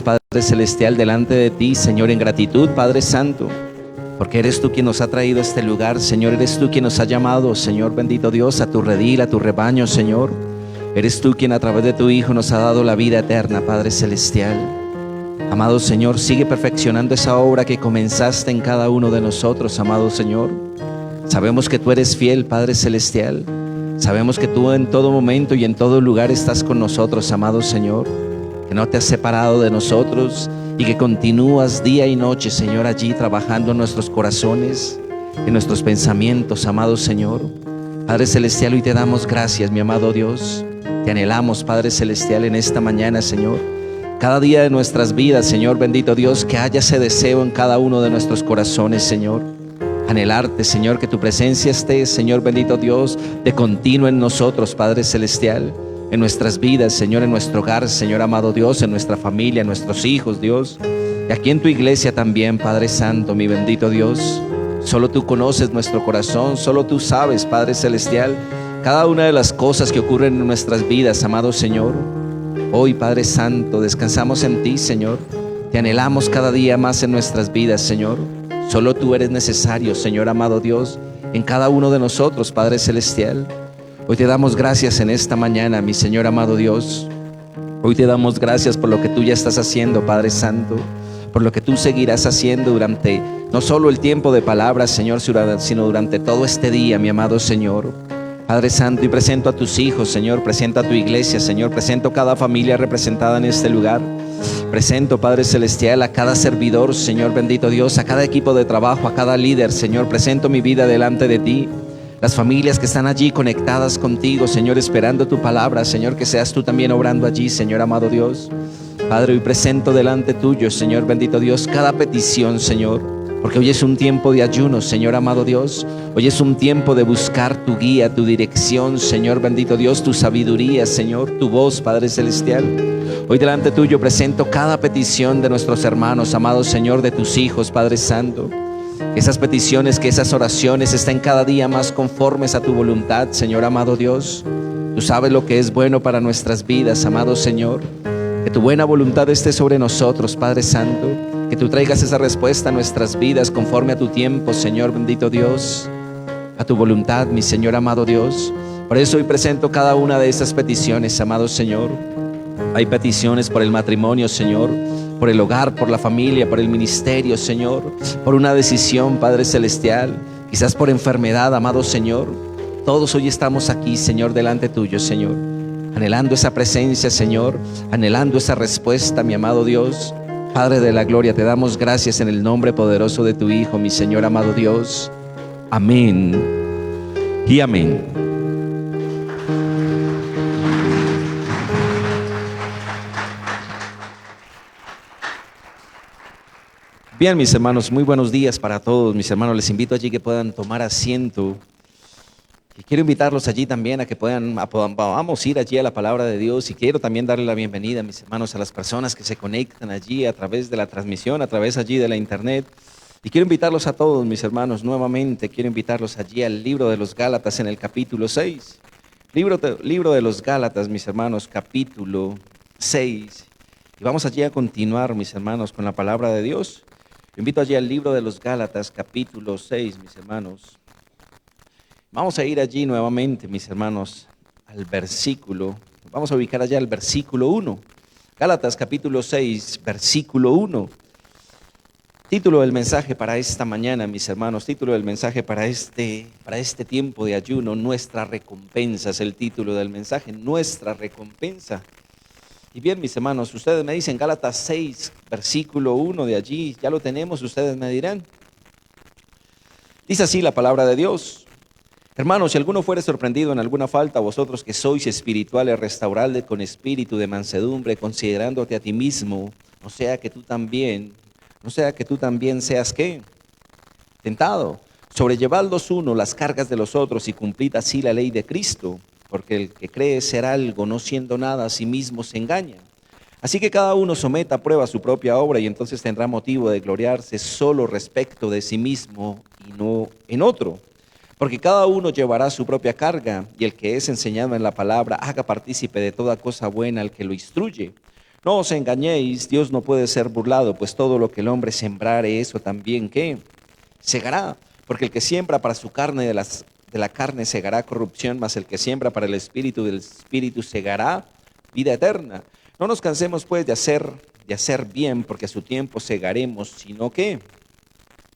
Padre Celestial, delante de ti, Señor, en gratitud, Padre Santo, porque eres tú quien nos ha traído a este lugar, Señor. Eres tú quien nos ha llamado, Señor bendito Dios, a tu redil, a tu rebaño, Señor. Eres tú quien a través de tu Hijo nos ha dado la vida eterna, Padre Celestial. Amado Señor, sigue perfeccionando esa obra que comenzaste en cada uno de nosotros, amado Señor. Sabemos que tú eres fiel, Padre Celestial. Sabemos que tú en todo momento y en todo lugar estás con nosotros, amado Señor. Que no te has separado de nosotros y que continúas día y noche, Señor, allí trabajando en nuestros corazones, en nuestros pensamientos, amado Señor. Padre Celestial, hoy te damos gracias, mi amado Dios. Te anhelamos, Padre Celestial, en esta mañana, Señor. Cada día de nuestras vidas, Señor bendito Dios, que haya ese deseo en cada uno de nuestros corazones, Señor. Anhelarte, Señor, que tu presencia esté, Señor bendito Dios, de continuo en nosotros, Padre Celestial. En nuestras vidas, Señor, en nuestro hogar, Señor amado Dios, en nuestra familia, en nuestros hijos, Dios. Y aquí en tu iglesia también, Padre Santo, mi bendito Dios. Solo tú conoces nuestro corazón, solo tú sabes, Padre Celestial, cada una de las cosas que ocurren en nuestras vidas, amado Señor. Hoy, Padre Santo, descansamos en ti, Señor. Te anhelamos cada día más en nuestras vidas, Señor. Solo tú eres necesario, Señor amado Dios, en cada uno de nosotros, Padre Celestial. Hoy te damos gracias en esta mañana, mi Señor amado Dios. Hoy te damos gracias por lo que tú ya estás haciendo, Padre Santo, por lo que tú seguirás haciendo durante no solo el tiempo de palabras, Señor, sino durante todo este día, mi amado Señor. Padre Santo, y presento a tus hijos, Señor, presento a tu iglesia, Señor, presento a cada familia representada en este lugar. Presento, Padre Celestial, a cada servidor, Señor bendito Dios, a cada equipo de trabajo, a cada líder, Señor. Presento mi vida delante de ti. Las familias que están allí conectadas contigo, Señor, esperando tu palabra, Señor, que seas tú también obrando allí, Señor amado Dios. Padre, hoy presento delante tuyo, Señor bendito Dios, cada petición, Señor, porque hoy es un tiempo de ayuno, Señor amado Dios. Hoy es un tiempo de buscar tu guía, tu dirección, Señor bendito Dios, tu sabiduría, Señor, tu voz, Padre Celestial. Hoy delante tuyo presento cada petición de nuestros hermanos, amado Señor, de tus hijos, Padre Santo. Que esas peticiones, que esas oraciones estén cada día más conformes a tu voluntad, Señor amado Dios. Tú sabes lo que es bueno para nuestras vidas, amado Señor. Que tu buena voluntad esté sobre nosotros, Padre Santo. Que tú traigas esa respuesta a nuestras vidas conforme a tu tiempo, Señor bendito Dios. A tu voluntad, mi Señor amado Dios. Por eso hoy presento cada una de esas peticiones, amado Señor. Hay peticiones por el matrimonio, Señor, por el hogar, por la familia, por el ministerio, Señor, por una decisión, Padre Celestial, quizás por enfermedad, amado Señor. Todos hoy estamos aquí, Señor, delante tuyo, Señor, anhelando esa presencia, Señor, anhelando esa respuesta, mi amado Dios. Padre de la gloria, te damos gracias en el nombre poderoso de tu Hijo, mi Señor amado Dios. Amén y amén. Bien, mis hermanos, muy buenos días para todos. Mis hermanos, les invito allí que puedan tomar asiento. Y quiero invitarlos allí también a que vamos a ir allí a la palabra de Dios. Y quiero también darle la bienvenida, mis hermanos, a las personas que se conectan allí a través de la transmisión, a través allí de la internet. Y quiero invitarlos a todos, mis hermanos, nuevamente. Quiero invitarlos allí al libro de los Gálatas en el capítulo 6. Libro de los Gálatas, mis hermanos, capítulo 6. Y vamos allí a continuar, mis hermanos, con la palabra de Dios. Invito allí al libro de los Gálatas, capítulo 6, mis hermanos. Vamos a ir allí nuevamente, mis hermanos, al versículo. Vamos a ubicar allá el versículo 1. Gálatas, capítulo 6, versículo 1. Título del mensaje para esta mañana, mis hermanos. Título del mensaje para este tiempo de ayuno. Nuestra recompensa es el título del mensaje. Nuestra recompensa. Y bien, mis hermanos, ustedes me dicen Gálatas 6, versículo 1 de allí, ya lo tenemos, ustedes me dirán. Dice así la palabra de Dios. Hermanos, si alguno fuere sorprendido en alguna falta, vosotros que sois espirituales, restauradle con espíritu de mansedumbre, considerándote a ti mismo, no sea que tú también seas ¿qué? Tentado. Sobrellevad los unos las cargas de los otros y cumplid así la ley de Cristo. Porque el que cree ser algo, no siendo nada, a sí mismo se engaña. Así que cada uno someta a prueba su propia obra y entonces tendrá motivo de gloriarse solo respecto de sí mismo y no en otro. Porque cada uno llevará su propia carga y el que es enseñado en la palabra haga partícipe de toda cosa buena al que lo instruye. No os engañéis, Dios no puede ser burlado, pues todo lo que el hombre sembrare, eso también, ¿qué? Segará. Porque el que siembra para su carne, de la carne segará corrupción, mas el que siembra para el espíritu, del espíritu segará vida eterna. No nos cansemos pues de hacer bien, porque a su tiempo segaremos, sino que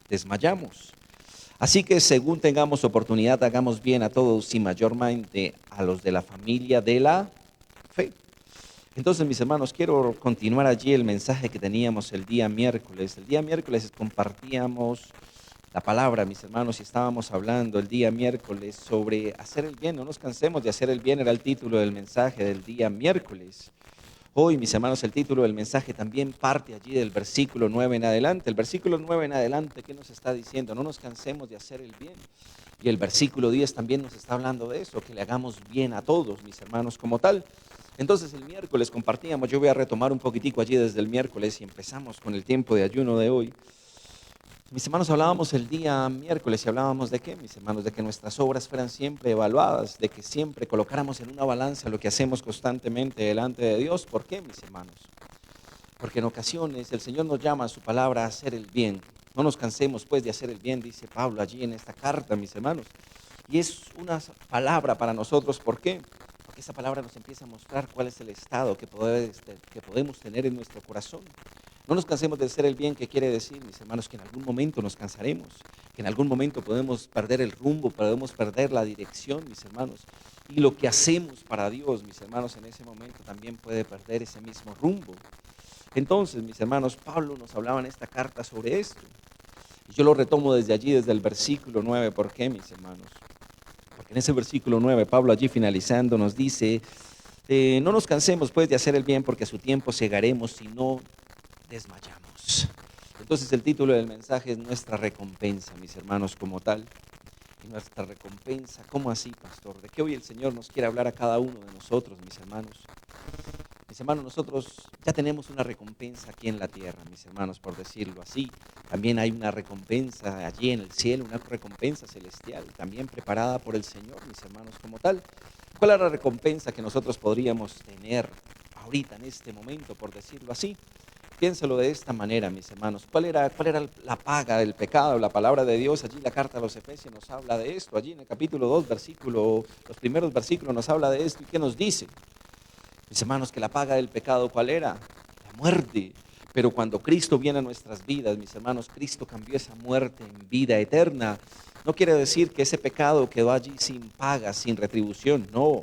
desmayamos. Así que según tengamos oportunidad, hagamos bien a todos y mayormente a los de la familia de la fe. Entonces, mis hermanos, quiero continuar allí el mensaje que teníamos el día miércoles. El día miércoles compartíamos la palabra, mis hermanos, y estábamos hablando el día miércoles sobre hacer el bien. No nos cansemos de hacer el bien, era el título del mensaje del día miércoles. Hoy, mis hermanos, el título del mensaje también parte allí del versículo 9 en adelante. El versículo 9 en adelante, ¿qué nos está diciendo? No nos cansemos de hacer el bien. Y el versículo 10 también nos está hablando de eso, que le hagamos bien a todos, mis hermanos, como tal. Entonces el miércoles compartíamos, yo voy a retomar un poquitico allí desde el miércoles y empezamos con el tiempo de ayuno de hoy. Mis hermanos, hablábamos el día miércoles y hablábamos de qué, mis hermanos, de que nuestras obras fueran siempre evaluadas, de que siempre colocáramos en una balanza lo que hacemos constantemente delante de Dios. ¿Por qué, mis hermanos? Porque en ocasiones el Señor nos llama a su palabra a hacer el bien. No nos cansemos pues de hacer el bien, dice Pablo allí en esta carta, mis hermanos. Y es una palabra para nosotros, ¿por qué? Porque esa palabra nos empieza a mostrar cuál es el estado que podemos tener en nuestro corazón. No nos cansemos de hacer el bien, que quiere decir, mis hermanos, que en algún momento nos cansaremos, que en algún momento podemos perder el rumbo, podemos perder la dirección, mis hermanos. Y lo que hacemos para Dios, mis hermanos, en ese momento también puede perder ese mismo rumbo. Entonces, mis hermanos, Pablo nos hablaba en esta carta sobre esto. Y yo lo retomo desde allí, desde el versículo 9. ¿Por qué, mis hermanos? Porque en ese versículo 9, Pablo allí finalizando nos dice, no nos cansemos pues de hacer el bien, porque a su tiempo segaremos si no desmayamos. Entonces el título del mensaje es nuestra recompensa, mis hermanos, como tal. Y nuestra recompensa, ¿cómo así, pastor? ¿De qué hoy el Señor nos quiere hablar a cada uno de nosotros, mis hermanos? Mis hermanos, nosotros ya tenemos una recompensa aquí en la tierra, mis hermanos, por decirlo así. También hay una recompensa allí en el cielo, una recompensa celestial, también preparada por el Señor, mis hermanos, como tal. ¿Cuál es la recompensa que nosotros podríamos tener ahorita, en este momento, por decirlo así? Piénselo de esta manera, mis hermanos. ¿Cuál era la paga del pecado? La palabra de Dios, allí la carta a los Efesios nos habla de esto. Allí en el capítulo 2, los primeros versículos nos habla de esto. ¿Y qué nos dice? Mis hermanos, que la paga del pecado, ¿cuál era? La muerte. Pero cuando Cristo viene a nuestras vidas, mis hermanos, Cristo cambió esa muerte en vida eterna. No quiere decir que ese pecado quedó allí sin paga, sin retribución, no.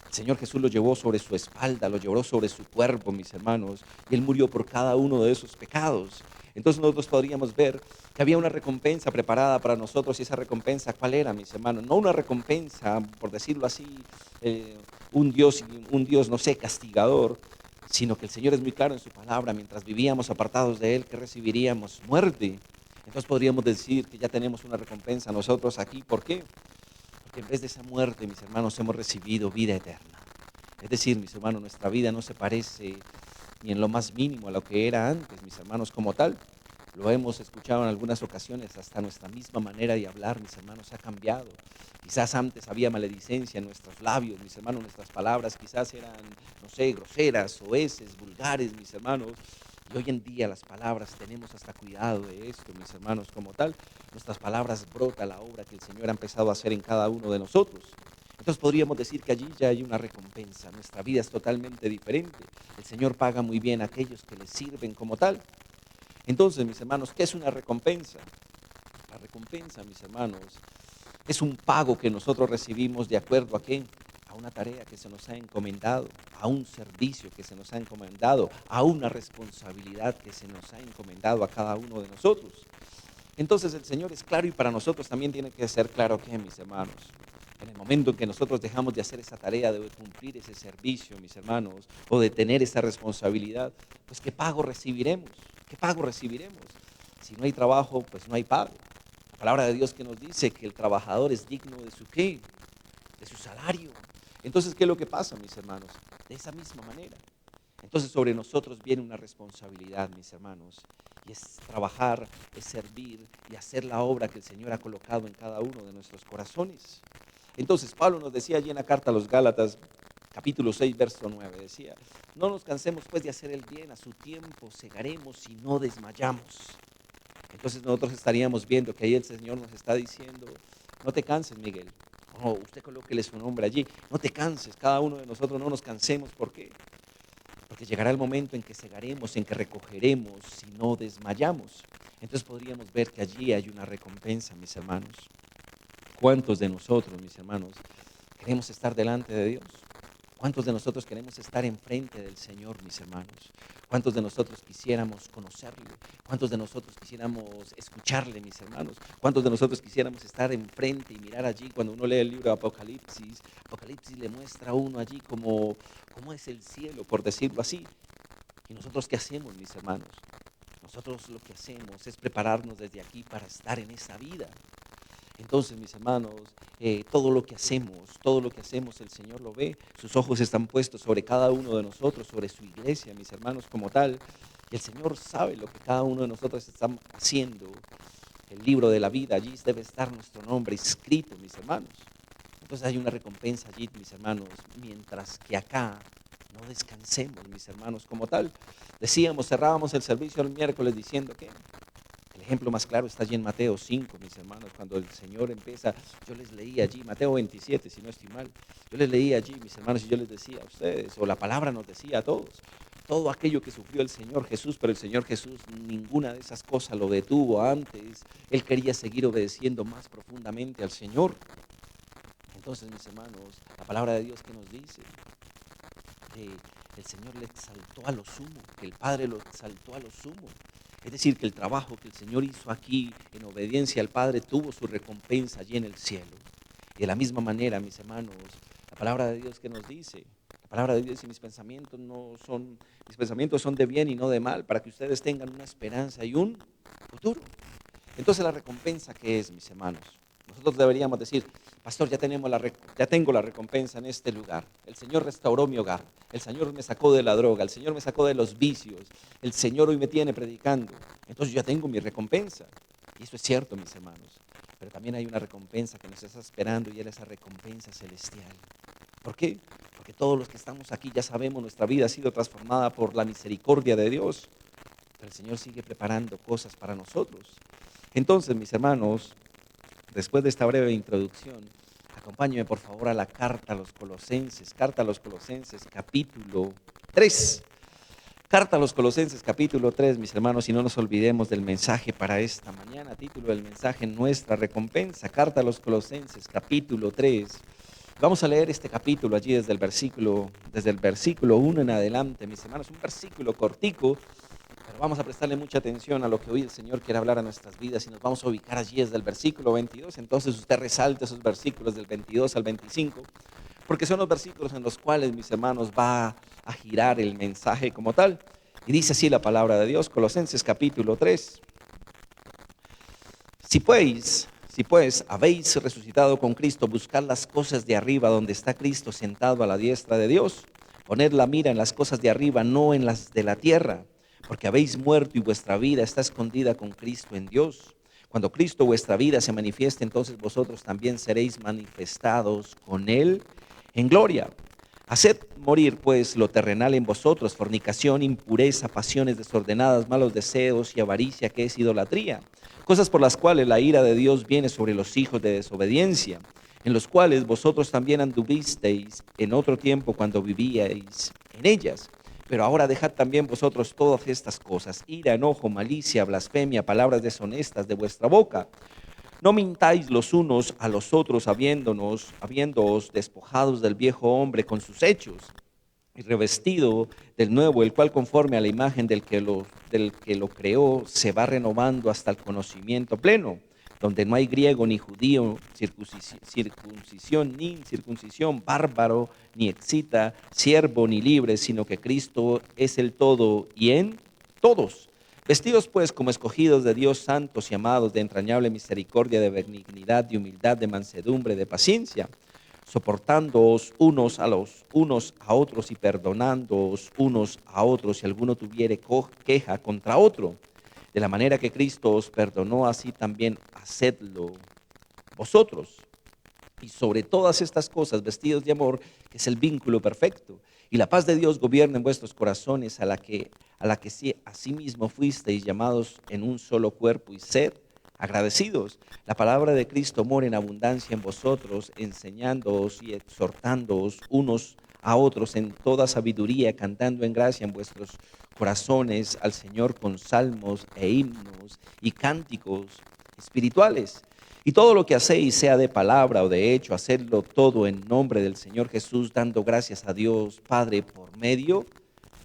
El Señor Jesús lo llevó sobre su espalda, lo llevó sobre su cuerpo, mis hermanos, y Él murió por cada uno de esos pecados. Entonces nosotros podríamos ver que había una recompensa preparada para nosotros, y esa recompensa, ¿cuál era, mis hermanos? No una recompensa, por decirlo así, eh, un Dios, no sé, castigador, sino que el Señor es muy claro en su palabra: mientras vivíamos apartados de Él, que recibiríamos muerte. Entonces podríamos decir que ya tenemos una recompensa nosotros aquí. ¿Por qué? Porque en vez de esa muerte, mis hermanos, hemos recibido vida eterna. Es decir, mis hermanos, nuestra vida no se parece ni en lo más mínimo a lo que era antes, mis hermanos, como tal. Lo hemos escuchado en algunas ocasiones, hasta nuestra misma manera de hablar, mis hermanos, ha cambiado. Quizás antes había maledicencia en nuestros labios, mis hermanos, nuestras palabras quizás eran, no sé, groseras, soeces, vulgares, mis hermanos. Y hoy en día las palabras, tenemos hasta cuidado de esto, mis hermanos, como tal. Nuestras palabras brota la obra que el Señor ha empezado a hacer en cada uno de nosotros. Entonces podríamos decir que allí ya hay una recompensa. Nuestra vida es totalmente diferente. El Señor paga muy bien a aquellos que le sirven como tal. Entonces, mis hermanos, ¿qué es una recompensa? La recompensa, mis hermanos, es un pago que nosotros recibimos de acuerdo a qué, a una tarea que se nos ha encomendado, a un servicio que se nos ha encomendado, a una responsabilidad que se nos ha encomendado a cada uno de nosotros. Entonces el Señor es claro, y para nosotros también tiene que ser claro que, mis hermanos, en el momento en que nosotros dejamos de hacer esa tarea, de cumplir ese servicio, mis hermanos, o de tener esa responsabilidad, pues ¿qué pago recibiremos? ¿Qué pago recibiremos? Si no hay trabajo, pues no hay pago. La palabra de Dios que nos dice que el trabajador es digno de su qué, de su salario. Entonces, ¿qué es lo que pasa, mis hermanos? De esa misma manera. Entonces sobre nosotros viene una responsabilidad, mis hermanos, y es trabajar, es servir y hacer la obra que el Señor ha colocado en cada uno de nuestros corazones. Entonces Pablo nos decía allí en la carta a los Gálatas, capítulo 6, verso 9, decía: No nos cansemos pues de hacer el bien, a su tiempo segaremos y no desmayamos. Entonces nosotros estaríamos viendo que ahí el Señor nos está diciendo, no te canses, Miguel. No, usted colóquele su nombre allí. No te canses, cada uno de nosotros no nos cansemos. ¿Por qué? Porque llegará el momento en que segaremos, en que recogeremos y no desmayamos. Entonces podríamos ver que allí hay una recompensa, mis hermanos. ¿Cuántos de nosotros, mis hermanos, queremos estar delante de Dios? ¿Cuántos de nosotros queremos estar enfrente del Señor, mis hermanos? ¿Cuántos de nosotros quisiéramos conocerle? ¿Cuántos de nosotros quisiéramos escucharle, mis hermanos? ¿Cuántos de nosotros quisiéramos estar enfrente y mirar allí? Cuando uno lee el libro de Apocalipsis, Apocalipsis le muestra a uno allí cómo es el cielo, por decirlo así. ¿Y nosotros qué hacemos, mis hermanos? Nosotros lo que hacemos es prepararnos desde aquí para estar en esa vida. Entonces, mis hermanos, todo lo que hacemos, el Señor lo ve. Sus ojos están puestos sobre cada uno de nosotros, sobre su iglesia, mis hermanos, como tal. Y el Señor sabe lo que cada uno de nosotros estamos haciendo. El libro de la vida, allí debe estar nuestro nombre escrito, mis hermanos. Entonces hay una recompensa allí, mis hermanos, mientras que acá no descansemos, mis hermanos, como tal. Cerrábamos el servicio el miércoles diciendo que el ejemplo más claro está allí en Mateo 5, mis hermanos, cuando el Señor empieza. Yo les leí allí, Mateo 27, si no estoy mal, yo les leí allí, mis hermanos, y yo les decía a ustedes, o la palabra nos decía a todos, todo aquello que sufrió el Señor Jesús, pero el Señor Jesús ninguna de esas cosas lo detuvo antes. Él quería seguir obedeciendo más profundamente al Señor. Entonces, mis hermanos, la palabra de Dios que nos dice que el Señor le exaltó a lo sumo, que el Padre lo exaltó a lo sumo. Es decir, que el trabajo que el Señor hizo aquí en obediencia al Padre tuvo su recompensa allí en el cielo. Y de la misma manera, mis hermanos, la palabra de Dios que nos dice, la palabra de Dios dice, mis pensamientos son de bien y no de mal, para que ustedes tengan una esperanza y un futuro. Entonces, la recompensa, ¿qué es, mis hermanos? Nosotros deberíamos decir, pastor, ya tengo la recompensa en este lugar. El Señor restauró mi hogar. El Señor me sacó de la droga. El Señor me sacó de los vicios. El Señor hoy me tiene predicando. Entonces yo ya tengo mi recompensa. Y eso es cierto, mis hermanos. Pero también hay una recompensa que nos está esperando y es esa recompensa celestial. ¿Por qué? Porque todos los que estamos aquí ya sabemos, nuestra vida ha sido transformada por la misericordia de Dios. Pero el Señor sigue preparando cosas para nosotros. Entonces, mis hermanos, después de esta breve introducción, acompáñenme por favor a la carta a los Colosenses, capítulo 3. Carta a los Colosenses, capítulo 3, mis hermanos, y no nos olvidemos del mensaje para esta mañana, título del mensaje, nuestra recompensa. Carta a los Colosenses, capítulo 3. Vamos a leer este capítulo allí desde el versículo 1 en adelante, mis hermanos, un versículo cortico. Pero vamos a prestarle mucha atención a lo que hoy el Señor quiere hablar a nuestras vidas y nos vamos a ubicar allí desde el versículo 22. Entonces usted resalte esos versículos del 22 al 25, porque son los versículos en los cuales, mis hermanos, va a girar el mensaje como tal. Y dice así la palabra de Dios, Colosenses capítulo 3. Si pues habéis resucitado con Cristo, buscad las cosas de arriba donde está Cristo sentado a la diestra de Dios. Poned la mira en las cosas de arriba, no en las de la tierra, porque habéis muerto y vuestra vida está escondida con Cristo en Dios. Cuando Cristo vuestra vida se manifieste, entonces vosotros también seréis manifestados con Él en gloria. Haced morir pues lo terrenal en vosotros, fornicación, impureza, pasiones desordenadas, malos deseos y avaricia, que es idolatría, cosas por las cuales la ira de Dios viene sobre los hijos de desobediencia, en los cuales vosotros también anduvisteis en otro tiempo cuando vivíais en ellas. Pero ahora dejad también vosotros todas estas cosas: ira, enojo, malicia, blasfemia, palabras deshonestas de vuestra boca. No mintáis los unos a los otros, habiéndoos despojados del viejo hombre con sus hechos, y revestido del nuevo, el cual conforme a la imagen del que lo creó, se va renovando hasta el conocimiento pleno, donde no hay griego ni judío, circuncisión ni incircuncisión, bárbaro ni excita, siervo ni libre, sino que Cristo es el todo y en todos. Vestidos pues como escogidos de Dios, santos y amados, de entrañable misericordia, de benignidad, de humildad, de mansedumbre, de paciencia, soportándoos unos a otros y perdonándoos unos a otros si alguno tuviere queja contra otro. De la manera que Cristo os perdonó, así también hacedlo vosotros. Y sobre todas estas cosas, vestidos de amor, que es el vínculo perfecto. Y la paz de Dios gobierna en vuestros corazones, a la que sí, asimismo fuisteis llamados en un solo cuerpo, y sed agradecidos. La palabra de Cristo mora en abundancia en vosotros, enseñándoos y exhortándoos unos a otros en toda sabiduría, cantando en gracia en vuestros corazones al Señor con salmos e himnos y cánticos espirituales. Y todo lo que hacéis, sea de palabra o de hecho, hacedlo todo en nombre del Señor Jesús, dando gracias a Dios Padre por medio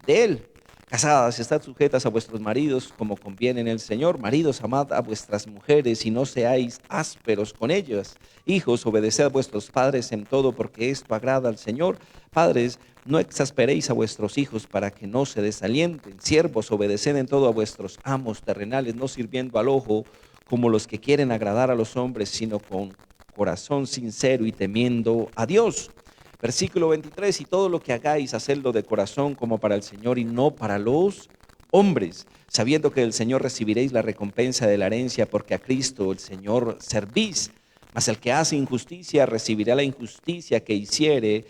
de Él. Casadas, estad sujetas a vuestros maridos como conviene en el Señor. Maridos, amad a vuestras mujeres y no seáis ásperos con ellas. Hijos, obedeced a vuestros padres en todo, porque esto agrada al Señor. Padres, no exasperéis a vuestros hijos para que no se desalienten. Siervos, obedeced en todo a vuestros amos terrenales, no sirviendo al ojo como los que quieren agradar a los hombres, sino con corazón sincero y temiendo a Dios. Versículo 23, y todo lo que hagáis, hacedlo de corazón como para el Señor y no para los hombres, sabiendo que del Señor recibiréis la recompensa de la herencia, porque a Cristo el Señor servís. Mas el que hace injusticia recibirá la injusticia que hiciere,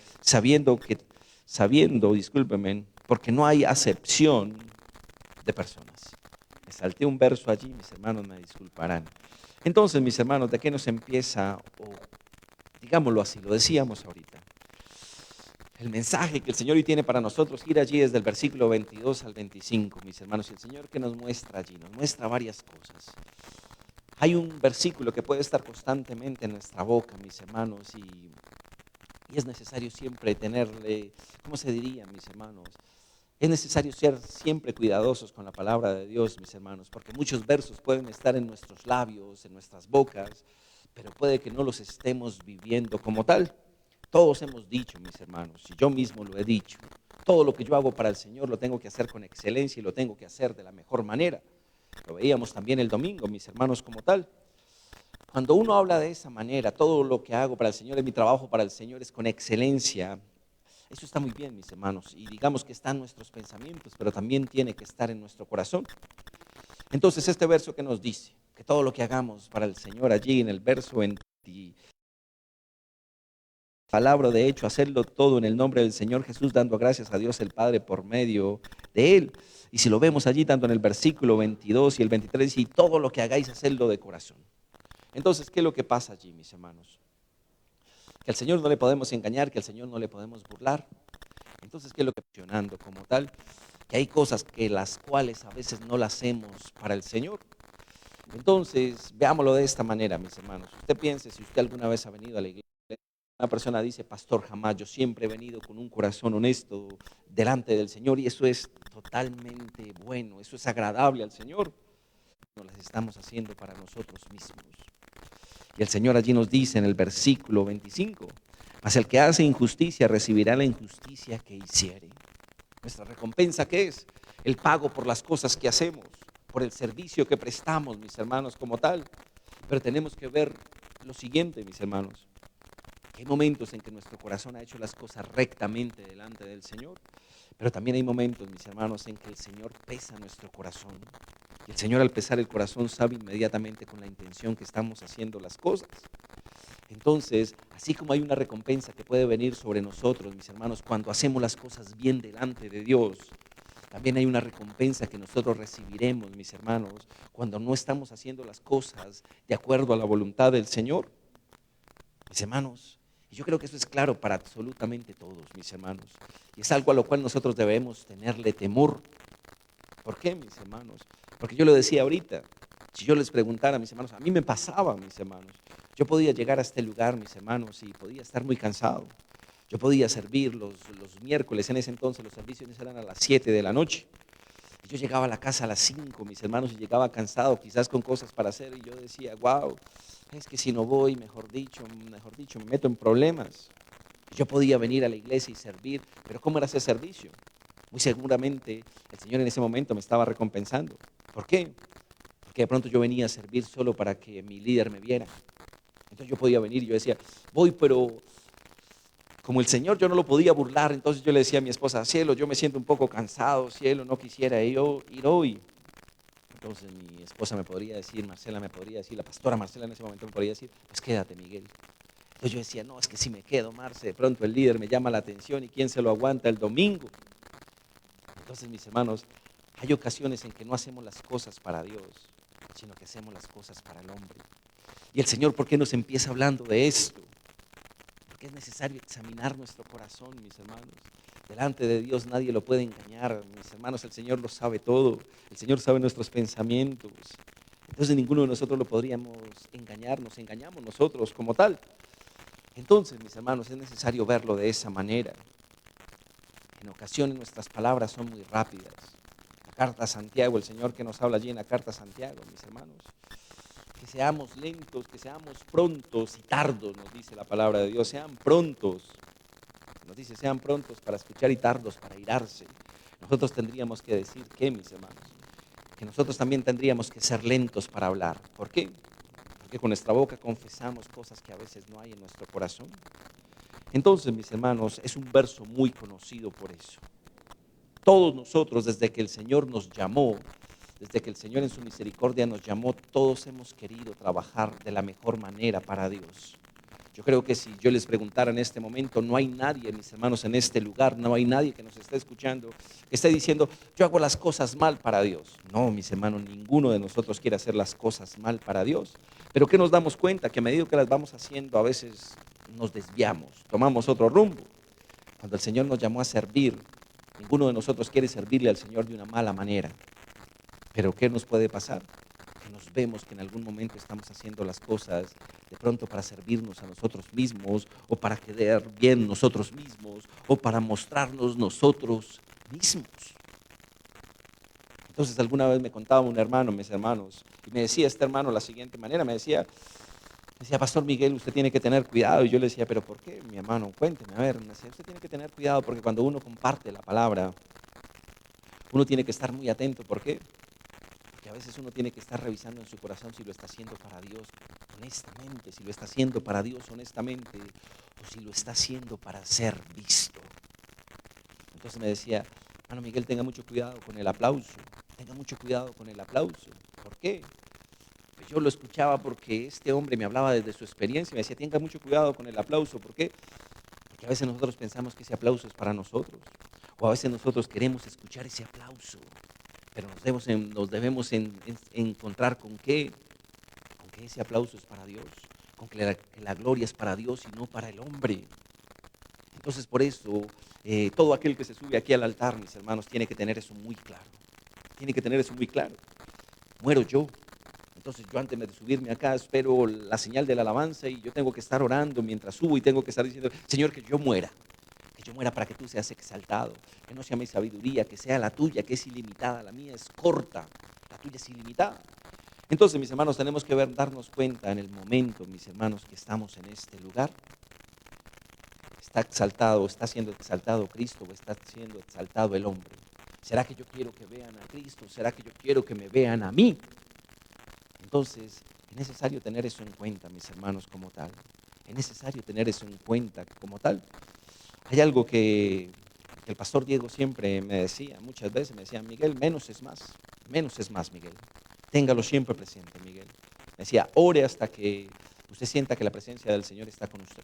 discúlpeme, porque no hay acepción de personas. Me salté un verso allí, mis hermanos me disculparán. Entonces, mis hermanos, ¿de qué nos empieza? O digámoslo así, lo decíamos ahorita. El mensaje que el Señor hoy tiene para nosotros, ir allí desde el versículo 22 al 25, mis hermanos. Y el Señor que nos muestra allí, nos muestra varias cosas. Hay un versículo que puede estar constantemente en nuestra boca, mis hermanos, y es necesario siempre tenerle, ¿cómo se diría, mis hermanos? Es necesario ser siempre cuidadosos con la palabra de Dios, mis hermanos, porque muchos versos pueden estar en nuestros labios, en nuestras bocas, pero puede que no los estemos viviendo como tal. Todos hemos dicho, mis hermanos, y yo mismo lo he dicho, todo lo que yo hago para el Señor lo tengo que hacer con excelencia y lo tengo que hacer de la mejor manera. Lo veíamos también el domingo, mis hermanos, como tal. Cuando uno habla de esa manera, todo lo que hago para el Señor, mi trabajo para el Señor es con excelencia. Eso está muy bien, mis hermanos, y digamos que está en nuestros pensamientos, pero también tiene que estar en nuestro corazón. Entonces, este verso que nos dice, que todo lo que hagamos para el Señor, allí en el verso 20, palabra de hecho, hacerlo todo en el nombre del Señor Jesús, dando gracias a Dios el Padre por medio de Él. Y si lo vemos allí, tanto en el versículo 22 y el 23, y todo lo que hagáis, hacerlo de corazón. Entonces, ¿qué es lo que pasa allí, mis hermanos? Que al Señor no le podemos engañar, que al Señor no le podemos burlar. Entonces, ¿qué es lo que está funcionando como tal? Que hay cosas que las cuales a veces no las hacemos para el Señor. Entonces, veámoslo de esta manera, mis hermanos. Usted piense, si usted alguna vez ha venido a la iglesia, una persona dice, pastor, jamás, yo siempre he venido con un corazón honesto delante del Señor, y eso es totalmente bueno, eso es agradable al Señor. No las estamos haciendo para nosotros mismos. Y el Señor allí nos dice en el versículo 25, mas el que hace injusticia recibirá la injusticia que hiciere. Nuestra recompensa, ¿qué es? El pago por las cosas que hacemos, por el servicio que prestamos, mis hermanos, como tal. Pero tenemos que ver lo siguiente, mis hermanos. Hay momentos en que nuestro corazón ha hecho las cosas rectamente delante del Señor, pero también hay momentos, mis hermanos, en que el Señor pesa nuestro corazón. Y el Señor, al pesar el corazón, sabe inmediatamente con la intención que estamos haciendo las cosas. Entonces, así como hay una recompensa que puede venir sobre nosotros, mis hermanos, cuando hacemos las cosas bien delante de Dios, también hay una recompensa que nosotros recibiremos, mis hermanos, cuando no estamos haciendo las cosas de acuerdo a la voluntad del Señor. Mis hermanos, y yo creo que eso es claro para absolutamente todos, mis hermanos. Y es algo a lo cual nosotros debemos tenerle temor. ¿Por qué, mis hermanos? Porque yo lo decía ahorita, si yo les preguntara a mis hermanos, a mí me pasaba, mis hermanos. Yo podía llegar a este lugar, mis hermanos, y podía estar muy cansado. Yo podía servir los miércoles, en ese entonces los servicios eran a las 7 de la noche. Y yo llegaba a la casa a las 5, mis hermanos, y llegaba cansado, quizás con cosas para hacer, y yo decía, wow, es que si no voy, mejor dicho, me meto en problemas. Yo podía venir a la iglesia y servir, pero ¿cómo era ese servicio? Muy seguramente el Señor en ese momento me estaba recompensando. ¿Por qué? Porque de pronto yo venía a servir solo para que mi líder me viera. Entonces yo podía venir y yo decía, voy, pero como el Señor yo no lo podía burlar, entonces yo le decía a mi esposa, cielo, yo me siento un poco cansado, cielo, no quisiera yo ir hoy. Entonces mi esposa me podría decir, Marcela me podría decir, la pastora Marcela en ese momento me podría decir, pues quédate, Miguel. Entonces yo decía, no, es que si me quedo, Marce, de pronto el líder me llama la atención y quién se lo aguanta el domingo. Entonces, mis hermanos, hay ocasiones en que no hacemos las cosas para Dios, sino que hacemos las cosas para el hombre. Y el Señor, ¿por qué nos empieza hablando de esto? Porque es necesario examinar nuestro corazón, mis hermanos. Delante de Dios nadie lo puede engañar, mis hermanos, el Señor lo sabe todo. El Señor sabe nuestros pensamientos. Entonces ninguno de nosotros lo podríamos engañar, nos engañamos nosotros como tal. Entonces, mis hermanos, es necesario verlo de esa manera. En ocasiones nuestras palabras son muy rápidas. La carta a Santiago, el Señor que nos habla allí en la carta a Santiago, mis hermanos. Que seamos lentos, que seamos prontos y tardos, nos dice la palabra de Dios. Sean prontos, nos dice, sean prontos para escuchar y tardos para irarse. Nosotros tendríamos que decir, ¿qué, mis hermanos? Que nosotros también tendríamos que ser lentos para hablar. ¿Por qué? Porque con nuestra boca confesamos cosas que a veces no hay en nuestro corazón. Entonces, mis hermanos, es un verso muy conocido por eso. Todos nosotros, desde que el Señor nos llamó, desde que el Señor en su misericordia nos llamó, todos hemos querido trabajar de la mejor manera para Dios. Yo creo que si yo les preguntara en este momento, no hay nadie, mis hermanos, en este lugar, no hay nadie que nos esté escuchando, que esté diciendo, yo hago las cosas mal para Dios. No, mis hermanos, ninguno de nosotros quiere hacer las cosas mal para Dios. Pero ¿qué nos damos cuenta? Que a medida que las vamos haciendo, a veces nos desviamos, tomamos otro rumbo. Cuando el Señor nos llamó a servir, ninguno de nosotros quiere servirle al Señor de una mala manera. Pero ¿qué nos puede pasar? Que nos vemos que en algún momento estamos haciendo las cosas de pronto para servirnos a nosotros mismos, o para quedar bien nosotros mismos, o para mostrarnos nosotros mismos. Entonces alguna vez me contaba un hermano, mis hermanos, y me decía este hermano la siguiente manera, me decía, Pastor Miguel, usted tiene que tener cuidado. Y yo le decía, ¿pero por qué, mi hermano? Cuénteme, a ver. Me decía, usted tiene que tener cuidado porque cuando uno comparte la palabra, uno tiene que estar muy atento. ¿Por qué? Porque a veces uno tiene que estar revisando en su corazón si lo está haciendo para Dios honestamente, si lo está haciendo para Dios honestamente, o si lo está haciendo para ser visto. Entonces me decía, hermano Miguel, tenga mucho cuidado con el aplauso. Tenga mucho cuidado con el aplauso. ¿Por qué? Yo lo escuchaba porque este hombre me hablaba desde su experiencia y me decía, tenga mucho cuidado con el aplauso. ¿Por qué? Porque a veces nosotros pensamos que ese aplauso es para nosotros, o a veces nosotros queremos escuchar ese aplauso, pero nos debemos encontrar con que ese aplauso es para Dios, con que la gloria es para Dios y no para el hombre. Entonces por eso todo aquel que se sube aquí al altar, mis hermanos, tiene que tener eso muy claro. Tiene que tener eso muy claro. Muero yo. Entonces yo antes de subirme acá espero la señal de la alabanza y yo tengo que estar orando mientras subo y tengo que estar diciendo, Señor, que yo muera para que tú seas exaltado, que no sea mi sabiduría, que sea la tuya, que es ilimitada, la mía es corta, la tuya es ilimitada. Entonces, mis hermanos, tenemos que darnos cuenta en el momento, mis hermanos, que estamos en este lugar. ¿Está exaltado, está siendo exaltado Cristo o está siendo exaltado el hombre? ¿Será que yo quiero que vean a Cristo? ¿Será que yo quiero que me vean a mí? Entonces, es necesario tener eso en cuenta, mis hermanos, como tal. Es necesario tener eso en cuenta como tal. Hay algo que el pastor Diego siempre me decía, muchas veces me decía, Miguel, menos es más, Miguel. Téngalo siempre presente, Miguel. Me decía, ore hasta que usted sienta que la presencia del Señor está con usted.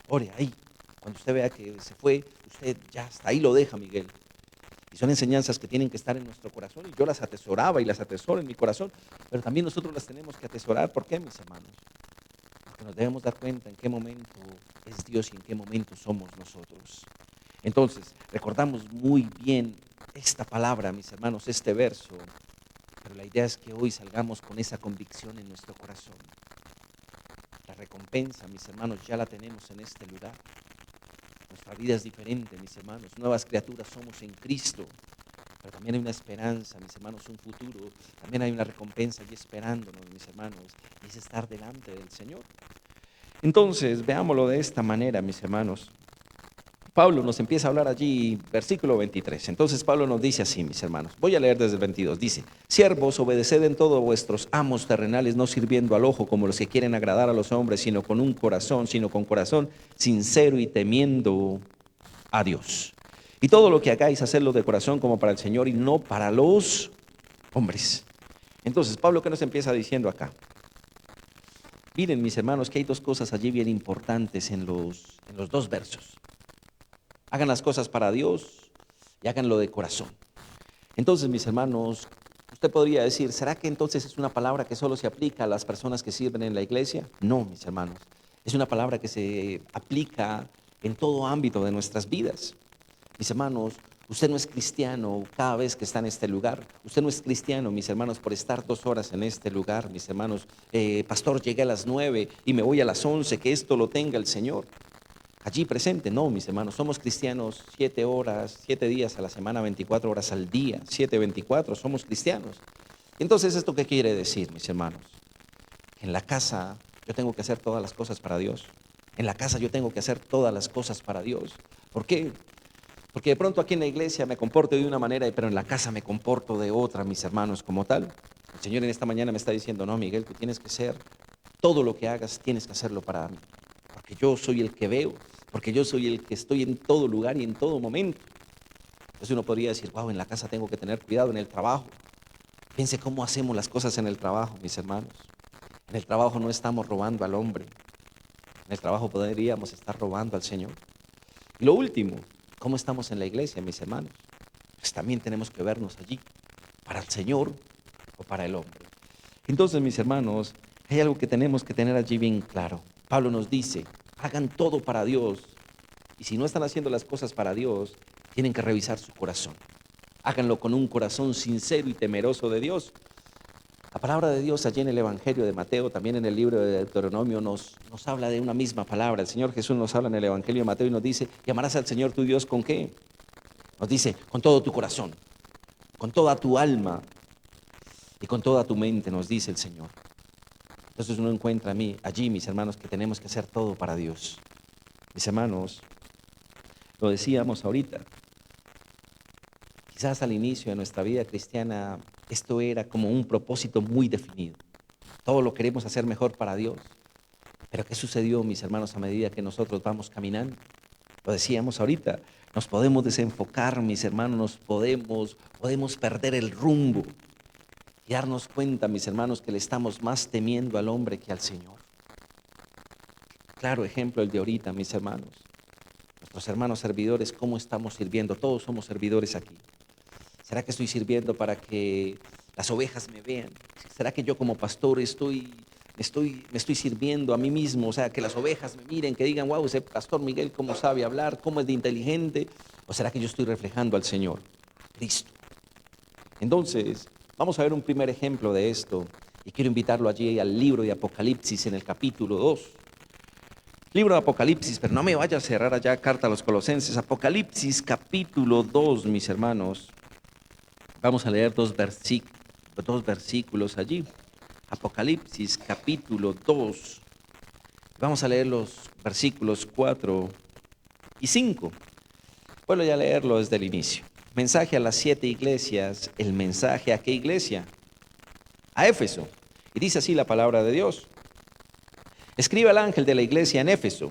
Ore ahí. Cuando usted vea que se fue, usted ya hasta ahí lo deja, Miguel. Y son enseñanzas que tienen que estar en nuestro corazón y yo las atesoraba y las atesoro en mi corazón, pero también nosotros las tenemos que atesorar. ¿Por qué, mis hermanos? Porque nos debemos dar cuenta en qué momento es Dios y en qué momento somos nosotros. Entonces, recordamos muy bien esta palabra, mis hermanos, este verso, pero la idea es que hoy salgamos con esa convicción en nuestro corazón. La recompensa, mis hermanos, ya la tenemos en este lugar. Nuestra vida es diferente, mis hermanos. Nuevas criaturas somos en Cristo. Pero también hay una esperanza, mis hermanos, un futuro. También hay una recompensa allí esperándonos, mis hermanos. Y es estar delante del Señor. Entonces, veámoslo de esta manera, mis hermanos. Pablo nos empieza a hablar allí, versículo 23. Entonces Pablo nos dice así, mis hermanos. Voy a leer desde el 22. Dice, siervos, obedeced en todo a vuestros amos terrenales, no sirviendo al ojo como los que quieren agradar a los hombres, sino con corazón sincero y temiendo a Dios. Y todo lo que hagáis, hacedlo de corazón como para el Señor y no para los hombres. Entonces, Pablo, ¿qué nos empieza diciendo acá? Miren, mis hermanos, que hay dos cosas allí bien importantes en los dos versos. Hagan las cosas para Dios y háganlo de corazón. Entonces, mis hermanos, usted podría decir, ¿será que entonces es una palabra que solo se aplica a las personas que sirven en la iglesia? No, mis hermanos. Es una palabra que se aplica en todo ámbito de nuestras vidas. Mis hermanos, usted no es cristiano cada vez que está en este lugar. Usted no es cristiano, mis hermanos, por estar 2 horas en este lugar. Mis hermanos, pastor, llegué a las 9 y me voy a las 11, que esto lo tenga el Señor allí presente. No, mis hermanos, somos cristianos 7 horas, 7 días a la semana, 24 horas al día, 7:24, somos cristianos. Entonces, ¿esto qué quiere decir, mis hermanos? En la casa yo tengo que hacer todas las cosas para Dios. En la casa yo tengo que hacer todas las cosas para Dios. ¿Por qué? Porque de pronto aquí en la iglesia me comporto de una manera, pero en la casa me comporto de otra, mis hermanos, como tal. El Señor en esta mañana me está diciendo, no, Miguel, tú tienes que ser, todo lo que hagas, tienes que hacerlo para mí. Porque yo soy el que veo, porque yo soy el que estoy en todo lugar y en todo momento. Entonces uno podría decir, wow, en la casa tengo que tener cuidado, en el trabajo. Piense cómo hacemos las cosas en el trabajo, mis hermanos. En el trabajo no estamos robando al hombre. En el trabajo podríamos estar robando al Señor. Y lo último, ¿cómo estamos en la iglesia, mis hermanos? Pues también tenemos que vernos allí, para el Señor o para el hombre. Entonces, mis hermanos, hay algo que tenemos que tener allí bien claro. Pablo nos dice, hagan todo para Dios. Y si no están haciendo las cosas para Dios, tienen que revisar su corazón. Háganlo con un corazón sincero y temeroso de Dios. La palabra de Dios allí en el Evangelio de Mateo, también en el libro de Deuteronomio, nos habla de una misma palabra. El Señor Jesús nos habla en el Evangelio de Mateo y nos dice, llamarás al Señor tu Dios ¿con qué? Nos dice, con todo tu corazón, con toda tu alma y con toda tu mente, nos dice el Señor. Entonces uno encuentra allí, mis hermanos, que tenemos que hacer todo para Dios. Mis hermanos, lo decíamos ahorita, quizás al inicio de nuestra vida cristiana esto era como un propósito muy definido. Todo lo queremos hacer mejor para Dios. Pero ¿qué sucedió, mis hermanos, a medida que nosotros vamos caminando? Lo decíamos ahorita, nos podemos desenfocar, mis hermanos, podemos perder el rumbo y darnos cuenta, mis hermanos, que le estamos más temiendo al hombre que al Señor. Claro ejemplo el de ahorita, mis hermanos. Nuestros hermanos servidores, ¿cómo estamos sirviendo? Todos somos servidores aquí. ¿Será que estoy sirviendo para que las ovejas me vean? ¿Será que yo como pastor me estoy sirviendo a mí mismo? O sea, que las ovejas me miren, que digan, wow, ese pastor Miguel, cómo sabe hablar, cómo es de inteligente. ¿O será que yo estoy reflejando al Señor, Cristo? Entonces, vamos a ver un primer ejemplo de esto. Y quiero invitarlo allí al libro de Apocalipsis en el capítulo 2. Libro de Apocalipsis, pero no me vaya a cerrar allá carta a los Colosenses. Apocalipsis capítulo 2, mis hermanos. Vamos a leer dos versículos allí. Apocalipsis capítulo 2. Vamos a leer los versículos 4 y 5. Vuelvo ya a leerlo desde el inicio. Mensaje a las 7 iglesias. ¿El mensaje a qué iglesia? A Éfeso. Y dice así la palabra de Dios. Escribe al ángel de la iglesia en Éfeso,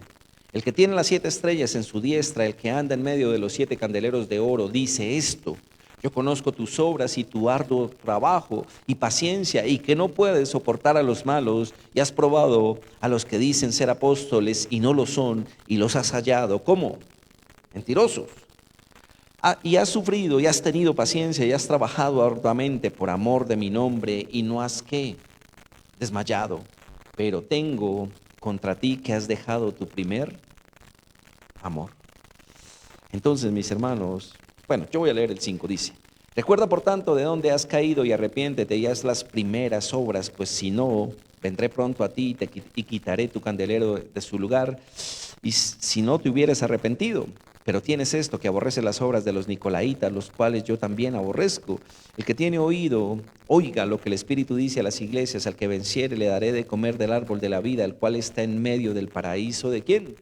el que tiene las 7 estrellas en su diestra, el que anda en medio de los 7 candeleros de oro, dice esto: yo conozco tus obras y tu arduo trabajo y paciencia, y que no puedes soportar a los malos, y has probado a los que dicen ser apóstoles y no lo son, y los has hallado, ¿cómo? Mentirosos. Y has sufrido y has tenido paciencia y has trabajado arduamente por amor de mi nombre, y no has, ¿qué? Desmayado. Pero tengo contra ti que has dejado tu primer amor. Entonces, mis hermanos, bueno, yo voy a leer el 5, dice: recuerda por tanto de dónde has caído y arrepiéntete y haz las primeras obras, pues si no, vendré pronto a ti y quitaré tu candelero de su lugar, y si no te hubieras arrepentido. Pero tienes esto, que aborrece las obras de los nicolaítas, los cuales yo también aborrezco. El que tiene oído, oiga lo que el Espíritu dice a las iglesias: al que venciere le daré de comer del árbol de la vida, el cual está en medio del paraíso. ¿De quién?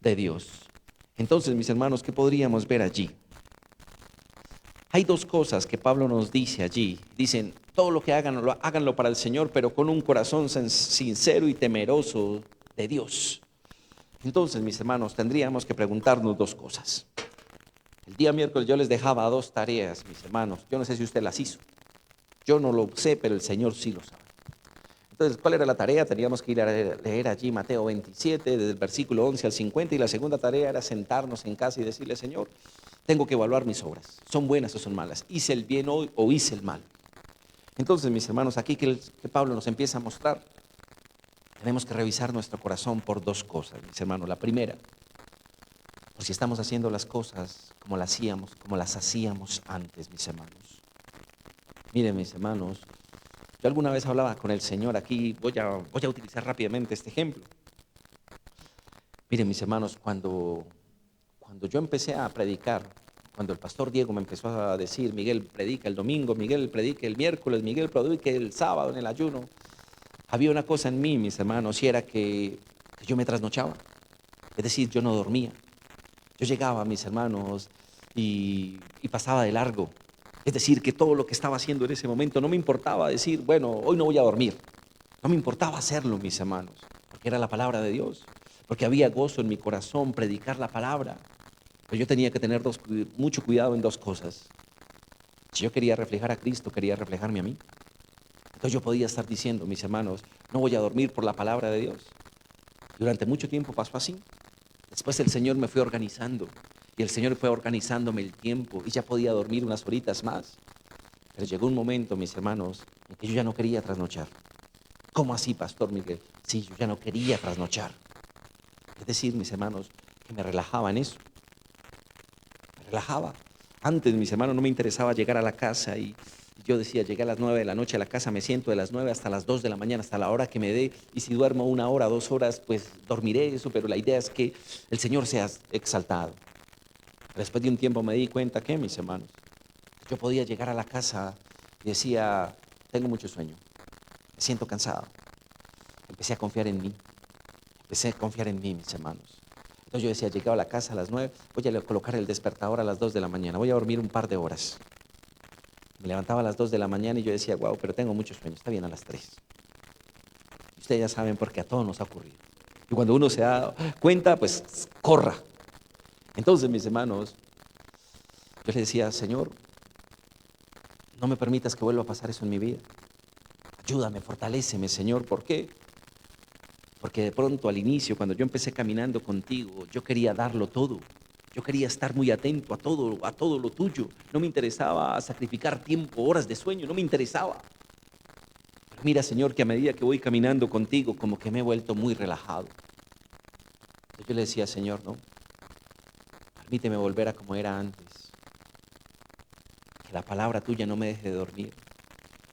De Dios. Entonces, mis hermanos, ¿qué podríamos ver allí? Hay dos cosas que Pablo nos dice allí. Dicen, todo lo que hagan, háganlo para el Señor, pero con un corazón sincero y temeroso de Dios. Entonces, mis hermanos, tendríamos que preguntarnos dos cosas. El día miércoles yo les dejaba 2 tareas, mis hermanos. Yo no sé si usted las hizo. Yo no lo sé, pero el Señor sí lo sabe. Entonces, ¿cuál era la tarea? Teníamos que ir a leer allí Mateo 27, desde el versículo 11 al 50, y la segunda tarea era sentarnos en casa y decirle, Señor, tengo que evaluar mis obras. ¿Son buenas o son malas? ¿Hice el bien hoy o hice el mal? Entonces, mis hermanos, aquí que Pablo nos empieza a mostrar, tenemos que revisar nuestro corazón por dos cosas, mis hermanos. La primera, por si estamos haciendo las cosas como las hacíamos antes, mis hermanos. Miren, mis hermanos, yo alguna vez hablaba con el Señor aquí, voy a utilizar rápidamente este ejemplo. Miren, mis hermanos, cuando yo empecé a predicar, cuando el pastor Diego me empezó a decir, Miguel predica el domingo, Miguel predica el miércoles, Miguel predica el sábado en el ayuno, había una cosa en mí, mis hermanos, y era que yo me trasnochaba. Es decir, yo no dormía. Yo llegaba, mis hermanos, y pasaba de largo. Es decir, que todo lo que estaba haciendo en ese momento no me importaba decir, bueno, hoy no voy a dormir. No me importaba hacerlo, mis hermanos, porque era la palabra de Dios, porque había gozo en mi corazón predicar la palabra. Pero yo tenía que tener mucho cuidado en dos cosas. Si yo quería reflejar a Cristo, quería reflejarme a mí. Entonces yo podía estar diciendo, mis hermanos, no voy a dormir por la palabra de Dios. Durante mucho tiempo pasó así. Después el Señor me fue organizando y el Señor fue organizándome el tiempo y ya podía dormir unas horitas más. Pero llegó un momento, mis hermanos, en que yo ya no quería trasnochar. ¿Cómo así, Pastor Miguel? Sí, yo ya no quería trasnochar. Es decir, mis hermanos, que me relajaba en eso. Me relajaba. Antes, mis hermanos, no me interesaba llegar a la casa y yo decía, llegué a las 9 de la noche a la casa, me siento de las 9 hasta las 2 de la mañana, hasta la hora que me dé, y si duermo 1 hora, 2 horas, pues dormiré eso, pero la idea es que el Señor sea exaltado. Después de un tiempo me di cuenta que, mis hermanos, yo podía llegar a la casa y decía, tengo mucho sueño, me siento cansado. Empecé a confiar en mí, mis hermanos. Entonces yo decía, llegaba a la casa a las 9, voy a colocar el despertador a las 2 de la mañana, voy a dormir un par de horas. Me levantaba a las 2 de la mañana y yo decía, wow, pero tengo mucho sueño, está bien a las 3. Ustedes ya saben porque a todos nos ha ocurrido. Y cuando uno se da cuenta, pues corra. Entonces, mis hermanos, yo le decía, Señor, no me permitas que vuelva a pasar eso en mi vida. Ayúdame, fortaléceme, Señor. ¿Por qué? Porque de pronto al inicio, cuando yo empecé caminando contigo, yo quería darlo todo. Yo quería estar muy atento a todo lo tuyo. No me interesaba sacrificar tiempo, horas de sueño, no me interesaba. Pero mira, Señor, que a medida que voy caminando contigo, como que me he vuelto muy relajado. Entonces yo le decía, Señor, no, permíteme volver a como era antes. Que la palabra tuya no me deje de dormir.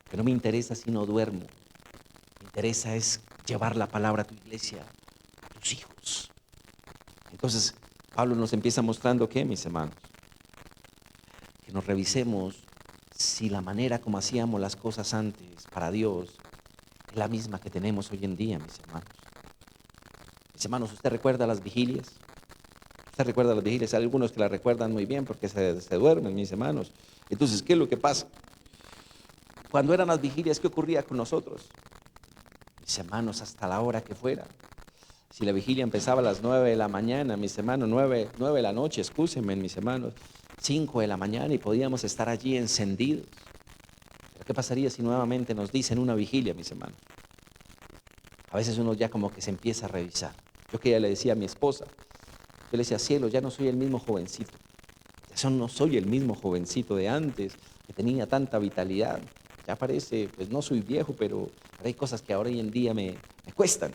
Que no me interesa si no duermo. Me interesa es llevar la palabra a tu iglesia, a tus hijos. Entonces, Pablo nos empieza mostrando que, mis hermanos, que nos revisemos si la manera como hacíamos las cosas antes para Dios es la misma que tenemos hoy en día, mis hermanos. Mis hermanos, ¿usted recuerda las vigilias? ¿Usted recuerda las vigilias? Hay algunos que las recuerdan muy bien porque se duermen, mis hermanos. Entonces, ¿qué es lo que pasa? Cuando eran las vigilias, ¿qué ocurría con nosotros? Mis hermanos, hasta la hora que fuera. Si la vigilia empezaba a las 9 de la mañana, mis hermanos, 9 de la noche, excúsenme, mis hermanos, 5 de la mañana y podíamos estar allí encendidos. ¿Pero qué pasaría si nuevamente nos dicen una vigilia, mis hermanos? A veces uno ya como que se empieza a revisar. Yo que ya le decía a mi esposa, yo le decía, cielo, ya no soy el mismo jovencito. Ya no soy el mismo jovencito de antes, que tenía tanta vitalidad. Ya parece, pues no soy viejo, pero hay cosas que ahora hoy en día me cuestan.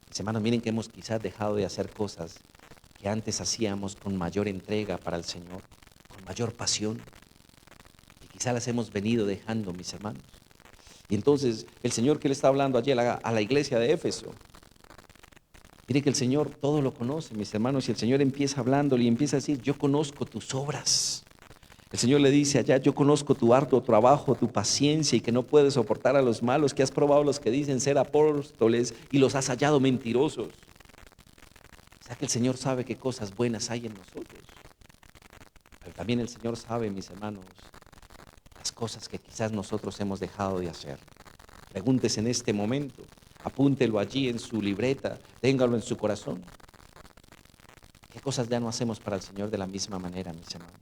Mis hermanos, miren que hemos quizás dejado de hacer cosas que antes hacíamos con mayor entrega para el Señor, con mayor pasión. Y quizás las hemos venido dejando, mis hermanos. Y entonces el Señor que le está hablando allí a la iglesia de Éfeso, mire que el Señor todo lo conoce, mis hermanos, y el Señor empieza hablándole y empieza a decir, yo conozco tus obras. El Señor le dice allá, yo conozco tu arduo trabajo, tu paciencia y que no puedes soportar a los malos, que has probado a los que dicen ser apóstoles y los has hallado mentirosos. O sea que el Señor sabe qué cosas buenas hay en nosotros. Pero también el Señor sabe, mis hermanos, las cosas que quizás nosotros hemos dejado de hacer. Pregúntese en este momento, apúntelo allí en su libreta, téngalo en su corazón. ¿Qué cosas ya no hacemos para el Señor de la misma manera, mis hermanos?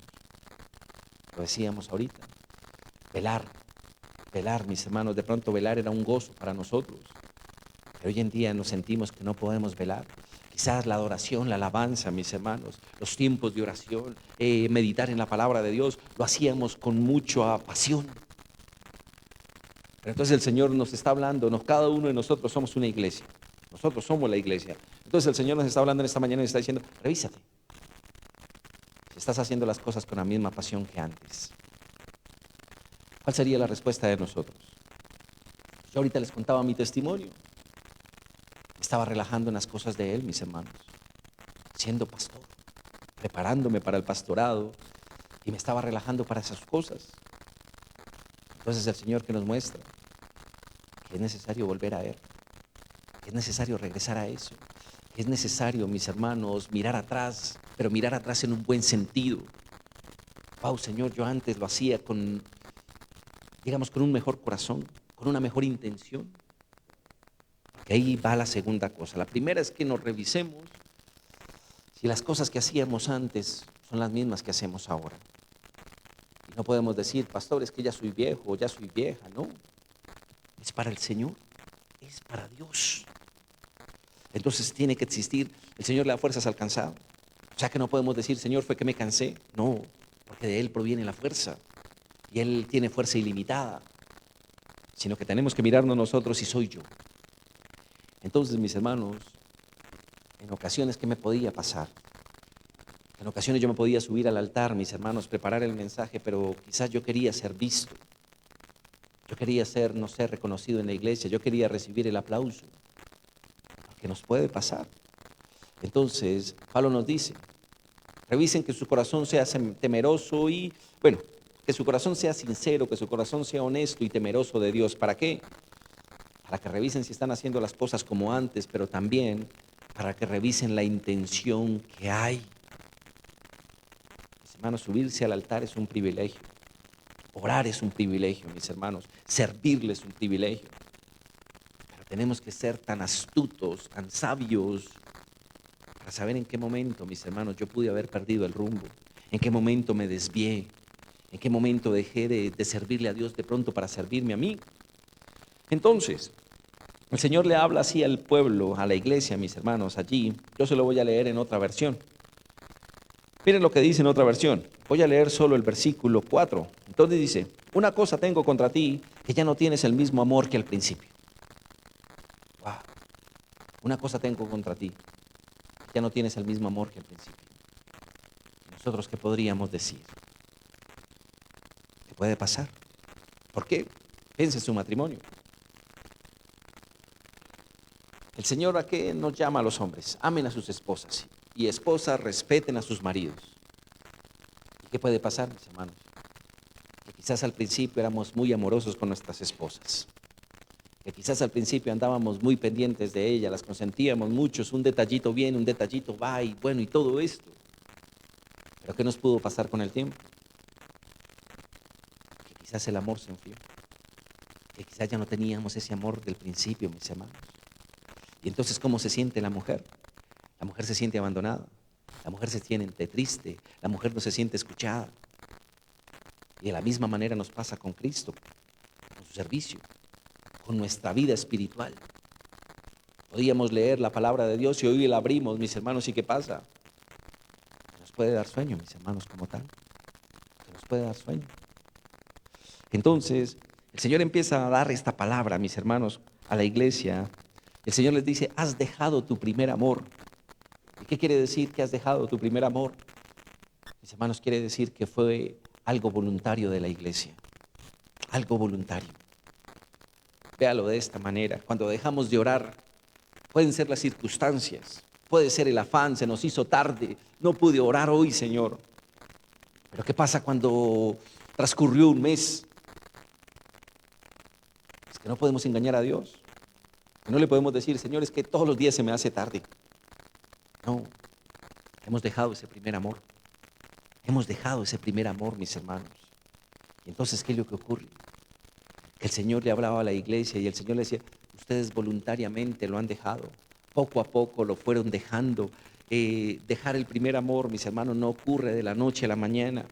Lo decíamos ahorita, velar, Velar, mis hermanos, de pronto velar era un gozo para nosotros. Pero hoy en día nos sentimos que no podemos velar. Quizás la adoración, la alabanza, mis hermanos, los tiempos de oración, meditar en la palabra de Dios, lo hacíamos con mucha pasión. Pero entonces el Señor nos está hablando, cada uno de nosotros somos una iglesia. Nosotros somos la iglesia. Entonces el Señor nos está hablando en esta mañana y nos está diciendo, revísate. Si estás haciendo las cosas con la misma pasión que antes. ¿Cuál sería la respuesta de nosotros? Yo ahorita les contaba mi testimonio. Estaba relajando en las cosas de Él, mis hermanos. Siendo pastor, preparándome para el pastorado. Y me estaba relajando para esas cosas. Entonces el Señor que nos muestra que es necesario volver a Él. Que es necesario regresar a eso. Que es necesario, mis hermanos, mirar atrás. Pero mirar atrás en un buen sentido. Wow, Señor, yo antes lo hacía con, digamos, con un mejor corazón. Con una mejor intención. Y ahí va la segunda cosa. La primera es que nos revisemos si las cosas que hacíamos antes son las mismas que hacemos ahora. Y no podemos decir, pastor, es que ya soy viejo o ya soy vieja. No, es para el Señor, es para Dios. Entonces tiene que existir, el Señor le da fuerzas al cansado. O sea que no podemos decir, Señor, fue que me cansé. No, porque de Él proviene la fuerza. Y Él tiene fuerza ilimitada. Sino que tenemos que mirarnos nosotros si soy yo. Entonces, mis hermanos, en ocasiones, ¿qué me podía pasar? En ocasiones yo me podía subir al altar, mis hermanos, preparar el mensaje, pero quizás yo quería ser visto. Yo quería ser, no sé, reconocido en la iglesia. Yo quería recibir el aplauso. Que nos puede pasar. Entonces, Pablo nos dice, revisen que su corazón sea temeroso y, bueno, que su corazón sea sincero, que su corazón sea honesto y temeroso de Dios. ¿Para qué? Para que revisen si están haciendo las cosas como antes, pero también para que revisen la intención que hay. Mis hermanos, subirse al altar es un privilegio. Orar es un privilegio, mis hermanos. Servirles es un privilegio. Pero tenemos que ser tan astutos, tan sabios, para saber en qué momento, mis hermanos, yo pude haber perdido el rumbo. En qué momento me desvié. En qué momento dejé de servirle a Dios de pronto para servirme a mí. Entonces, el Señor le habla así al pueblo, a la iglesia, mis hermanos, allí. Yo se lo voy a leer en otra versión. Miren lo que dice en otra versión. Voy a leer solo el versículo 4. Entonces dice, una cosa tengo contra ti, que ya no tienes el mismo amor que al principio. Wow. Una cosa tengo contra ti, que ya no tienes el mismo amor que al principio. ¿Nosotros qué podríamos decir? ¿Qué puede pasar? ¿Por qué? Piense en su matrimonio. El Señor, ¿a qué nos llama a los hombres? Amen a sus esposas y esposas respeten a sus maridos. ¿Y qué puede pasar, mis hermanos? Que quizás al principio éramos muy amorosos con nuestras esposas. Que quizás al principio andábamos muy pendientes de ellas, las consentíamos mucho, un detallito viene, un detallito va y bueno, y todo esto. Pero ¿qué nos pudo pasar con el tiempo? Que quizás el amor se enfrió. Que quizás ya no teníamos ese amor del principio, mis hermanos. Y entonces, ¿cómo se siente la mujer? La mujer se siente abandonada, la mujer se siente triste, la mujer no se siente escuchada. Y de la misma manera nos pasa con Cristo, con su servicio, con nuestra vida espiritual. Podíamos leer la palabra de Dios y hoy la abrimos, mis hermanos, ¿y qué pasa? Nos puede dar sueño, mis hermanos, como tal. Nos puede dar sueño. Entonces, el Señor empieza a dar esta palabra, mis hermanos, a la iglesia. El Señor les dice, has dejado tu primer amor. ¿Y qué quiere decir que has dejado tu primer amor? Mis hermanos, quiere decir que fue algo voluntario de la iglesia. Algo voluntario. Véalo de esta manera. Cuando dejamos de orar, pueden ser las circunstancias, puede ser el afán, se nos hizo tarde, no pude orar hoy, Señor. Pero ¿qué pasa cuando transcurrió un mes? Es que no podemos engañar a Dios. No le podemos decir, Señor, es que todos los días se me hace tarde. No, hemos dejado ese primer amor. Hemos dejado ese primer amor, mis hermanos. Y entonces, ¿qué es lo que ocurre? El Señor le hablaba a la iglesia y el Señor le decía, ustedes voluntariamente lo han dejado. Poco a poco lo fueron dejando. Dejar el primer amor, mis hermanos, no ocurre de la noche a la mañana.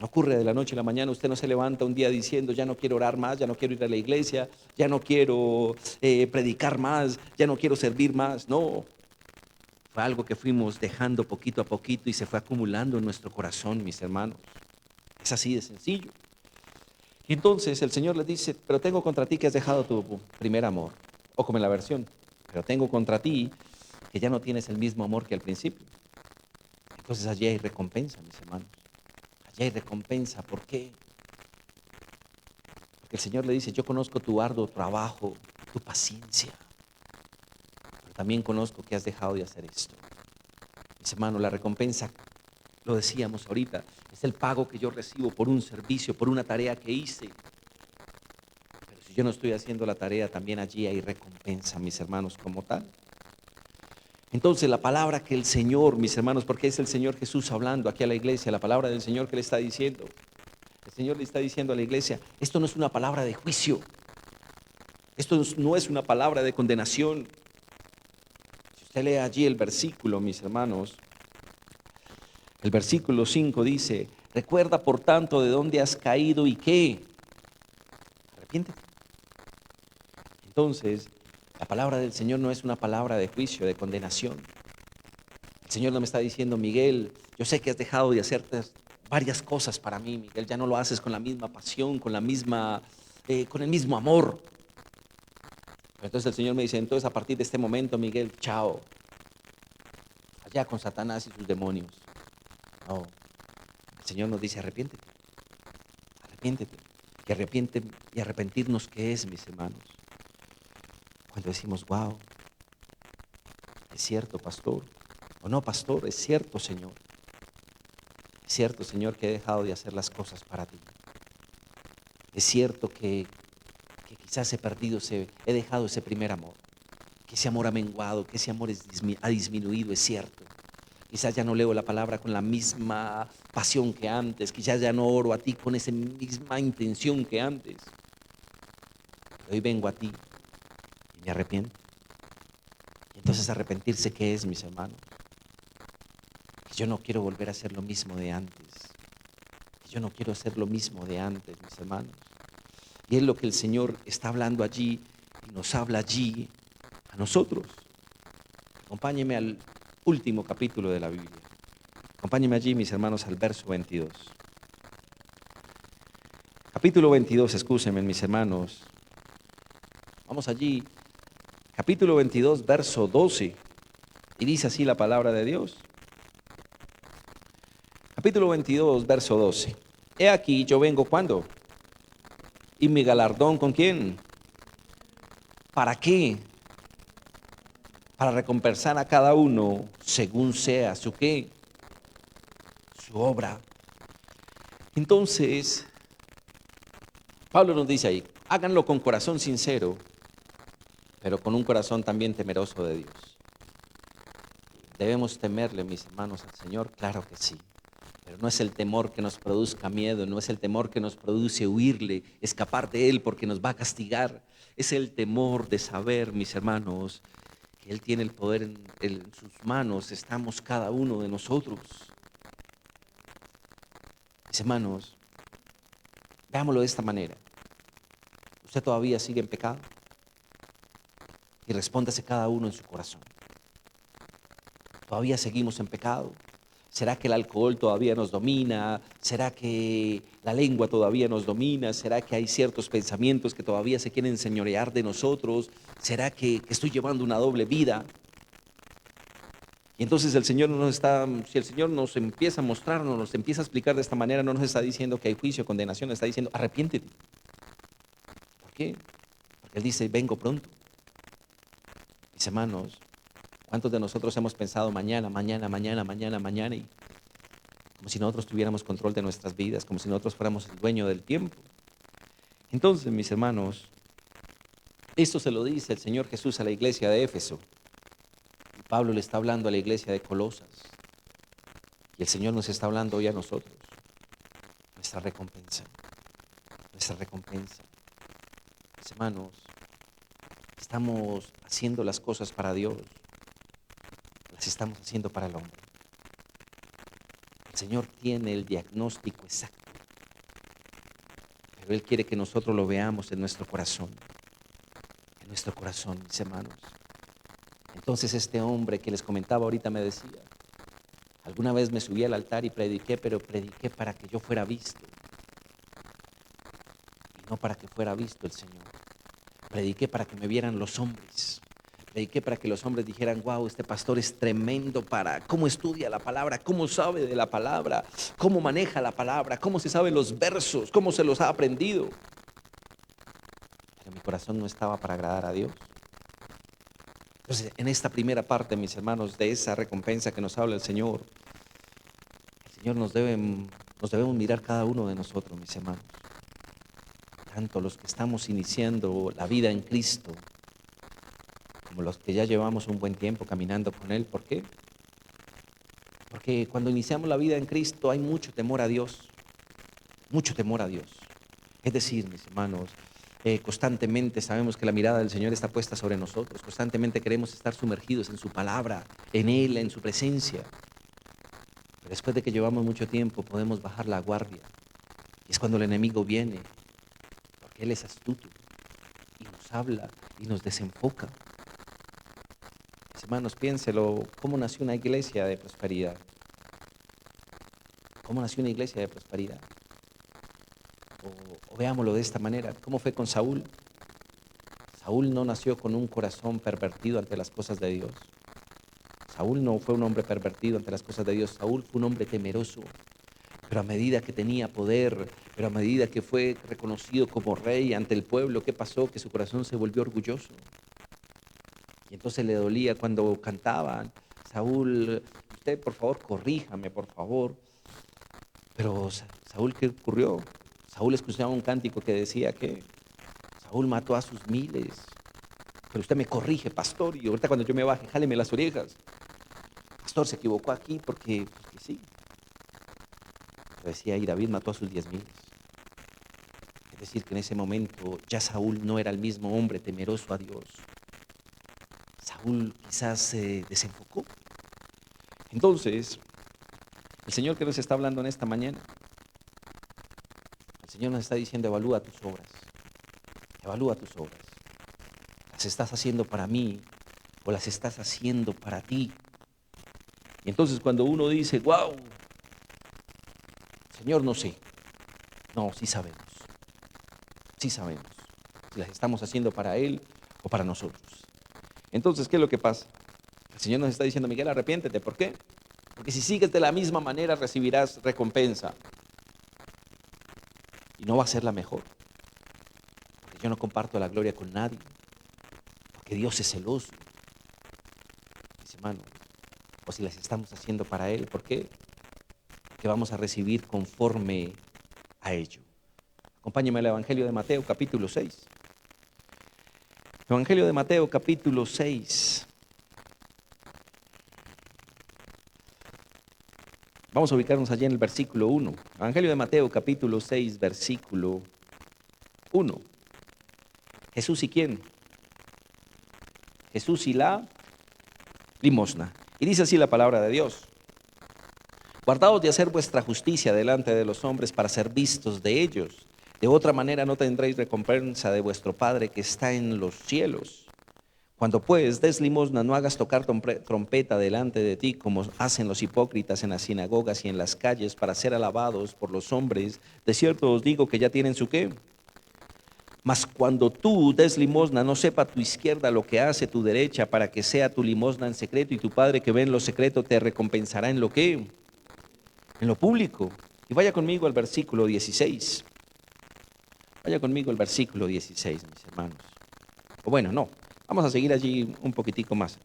No ocurre de la noche a la mañana. Usted no se levanta un día diciendo, ya no quiero orar más, ya no quiero ir a la iglesia, ya no quiero predicar más, ya no quiero servir más. No, fue algo que fuimos dejando poquito a poquito y se fue acumulando en nuestro corazón, mis hermanos. Es así de sencillo. Y entonces el Señor les dice, pero tengo contra ti que has dejado tu primer amor. O como en la versión, pero tengo contra ti que ya no tienes el mismo amor que al principio. Entonces allí hay recompensa, mis hermanos. Allí hay recompensa. ¿Por qué? Porque el Señor le dice, yo conozco tu arduo trabajo, tu paciencia, pero también conozco que has dejado de hacer esto. Mis hermanos, la recompensa, lo decíamos ahorita, es el pago que yo recibo por un servicio, por una tarea que hice. Pero si yo no estoy haciendo la tarea, también allí hay recompensa, mis hermanos, como tal. Entonces la palabra que el Señor, mis hermanos, porque es el Señor Jesús hablando aquí a la iglesia, la palabra del Señor que le está diciendo. El Señor le está diciendo a la iglesia, esto no es una palabra de juicio, esto no es una palabra de condenación. Si usted lee allí el versículo, mis hermanos, el versículo 5 dice, recuerda por tanto de dónde has caído y qué, arrepiéntete. Entonces, la palabra del Señor no es una palabra de juicio, de condenación. El Señor no me está diciendo, Miguel, yo sé que has dejado de hacer varias cosas para mí, Miguel, ya no lo haces con la misma pasión, con el mismo amor. Entonces el Señor me dice, entonces a partir de este momento, Miguel, chao, allá con Satanás y sus demonios. No, el Señor nos dice, arrepiéntete, arrepiéntete. Y arrepentirnos, ¿qué es, mis hermanos? Cuando decimos, wow, es cierto, pastor, o no, pastor, es cierto, Señor. Es cierto, Señor, que he dejado de hacer las cosas para ti. Es cierto que quizás he dejado ese primer amor, que ese amor ha menguado, que ese amor ha disminuido, es cierto. Quizás ya no leo la palabra con la misma pasión que antes, quizás ya no oro a ti con esa misma intención que antes. Pero hoy vengo a ti y me arrepiento. Y entonces arrepentirse, ¿qué es, mis hermanos? Que yo no quiero volver a hacer lo mismo de antes. Que yo no quiero hacer lo mismo de antes, mis hermanos. Y es lo que el Señor está hablando allí y nos habla allí a nosotros. Acompáñenme al último capítulo de la Biblia. Acompáñenme allí, mis hermanos, al verso 22. Capítulo 22, escúchenme, mis hermanos. Vamos allí. Capítulo 22, verso 12. Y dice así la palabra de Dios. Capítulo 22, verso 12. He aquí, yo vengo, ¿cuándo? ¿Y mi galardón con quién? ¿Para qué? Para recompensar a cada uno según sea su qué, su obra. Entonces, Pablo nos dice ahí, háganlo con corazón sincero, pero con un corazón también temeroso de Dios. ¿Debemos temerle, mis hermanos, al Señor? Claro que sí. Pero no es el temor que nos produzca miedo, no es el temor que nos produce huirle, escapar de Él porque nos va a castigar. Es el temor de saber, mis hermanos, que Él tiene el poder en sus manos, estamos cada uno de nosotros. Mis hermanos, veámoslo de esta manera. ¿Usted todavía sigue en pecado? Y respóndase cada uno en su corazón. ¿Todavía seguimos en pecado? ¿Será que el alcohol todavía nos domina? ¿Será que la lengua todavía nos domina? ¿Será que hay ciertos pensamientos que todavía se quieren enseñorear de nosotros? ¿Será que estoy llevando una doble vida? Y entonces si el Señor nos empieza a mostrar, nos empieza a explicar de esta manera, no nos está diciendo que hay juicio, condenación, está diciendo arrepiéntete. ¿Por qué? Porque Él dice, vengo pronto. Mis hermanos, ¿cuántos de nosotros hemos pensado mañana, mañana, mañana, mañana, mañana? Y como si nosotros tuviéramos control de nuestras vidas, como si nosotros fuéramos el dueño del tiempo. Entonces, mis hermanos, esto se lo dice el Señor Jesús a la iglesia de Éfeso. Y Pablo le está hablando a la iglesia de Colosas. Y el Señor nos está hablando hoy a nosotros. Nuestra recompensa. Nuestra recompensa. Mis hermanos, estamos haciendo las cosas para Dios. Las estamos haciendo para el hombre. El Señor tiene el diagnóstico exacto. pero Él quiere que nosotros lo veamos en nuestro corazón, mis hermanos. Entonces este hombre que les comentaba ahorita me decía, alguna vez me subí al altar y prediqué, pero prediqué para que yo fuera visto, y no para que fuera visto el Señor. Prediqué para que me vieran los hombres. Prediqué para que los hombres dijeran, wow, este pastor es tremendo para cómo estudia la palabra, cómo sabe de la palabra, cómo maneja la palabra, cómo se sabe los versos, cómo se los ha aprendido. Pero mi corazón no estaba para agradar a Dios. Entonces, en esta primera parte, mis hermanos, de esa recompensa que nos habla el Señor nos debemos mirar cada uno de nosotros, mis hermanos. Tanto los que estamos iniciando la vida en Cristo, como los que ya llevamos un buen tiempo caminando con Él. ¿Por qué? Porque cuando iniciamos la vida en Cristo hay mucho temor a Dios, mucho temor a Dios. Es decir, mis hermanos, constantemente sabemos que la mirada del Señor está puesta sobre nosotros, constantemente queremos estar sumergidos en su palabra, en Él, en su presencia. Pero después de que llevamos mucho tiempo podemos bajar la guardia, y es cuando el enemigo viene, porque Él es astuto y nos habla y nos desenfoca. Mis hermanos, piénselo, ¿cómo nació una iglesia de prosperidad? ¿Cómo nació una iglesia de prosperidad? O veámoslo de esta manera, ¿cómo fue con Saúl? Saúl no nació con un corazón pervertido ante las cosas de Dios. Saúl no fue un hombre pervertido ante las cosas de Dios. Saúl fue un hombre temeroso, pero a medida que tenía poder, pero a medida que fue reconocido como rey ante el pueblo, ¿qué pasó? Que su corazón se volvió orgulloso. Y entonces le dolía cuando cantaban, Saúl, usted por favor corríjame, por favor. Pero Saúl, ¿qué ocurrió? Saúl escuchaba un cántico que decía que Saúl mató a sus miles. Pero usted me corrige, pastor, y ahorita cuando yo me baje, jáleme las orejas. Pastor, se equivocó aquí porque sí. Pero decía, y David mató a sus 10,000. Es decir, que en ese momento ya Saúl no era el mismo hombre temeroso a Dios. Saúl quizás se desenfocó. Entonces, el Señor que nos está hablando en esta mañana, el Señor nos está diciendo, evalúa tus obras. Evalúa tus obras. ¿Las estás haciendo para mí o las estás haciendo para ti? Y entonces cuando uno dice, wow, Señor, no sé. No, sí sabemos. Sí sabemos si las estamos haciendo para Él o para nosotros. Entonces, ¿qué es lo que pasa? El Señor nos está diciendo, Miguel, arrepiéntete. ¿Por qué? Porque si sigues de la misma manera recibirás recompensa. Y no va a ser la mejor. Porque yo no comparto la gloria con nadie. Porque Dios es celoso. Mis hermanos, o si las estamos haciendo para Él, ¿por qué? Porque vamos a recibir conforme a ello. Acompáñenme al Evangelio de Mateo, capítulo 6. Evangelio de Mateo, capítulo 6. Vamos a ubicarnos allí en el versículo 1. Evangelio de Mateo, capítulo 6, versículo 1. Jesús y quién? Jesús y la limosna. Y dice así la palabra de Dios. Guardaos de hacer vuestra justicia delante de los hombres para ser vistos de ellos. De otra manera no tendréis recompensa de vuestro Padre que está en los cielos. Cuando pues des limosna, no hagas tocar trompeta delante de ti, como hacen los hipócritas en las sinagogas y en las calles para ser alabados por los hombres. De cierto os digo que ya tienen su qué. Mas cuando tú des limosna, no sepa tu izquierda lo que hace tu derecha, para que sea tu limosna en secreto, y tu Padre que ve en lo secreto te recompensará en lo qué, en lo público. Y vaya conmigo al versículo 16. Vaya conmigo al versículo 16, mis hermanos. O bueno, no. Vamos a seguir allí un poquitico más.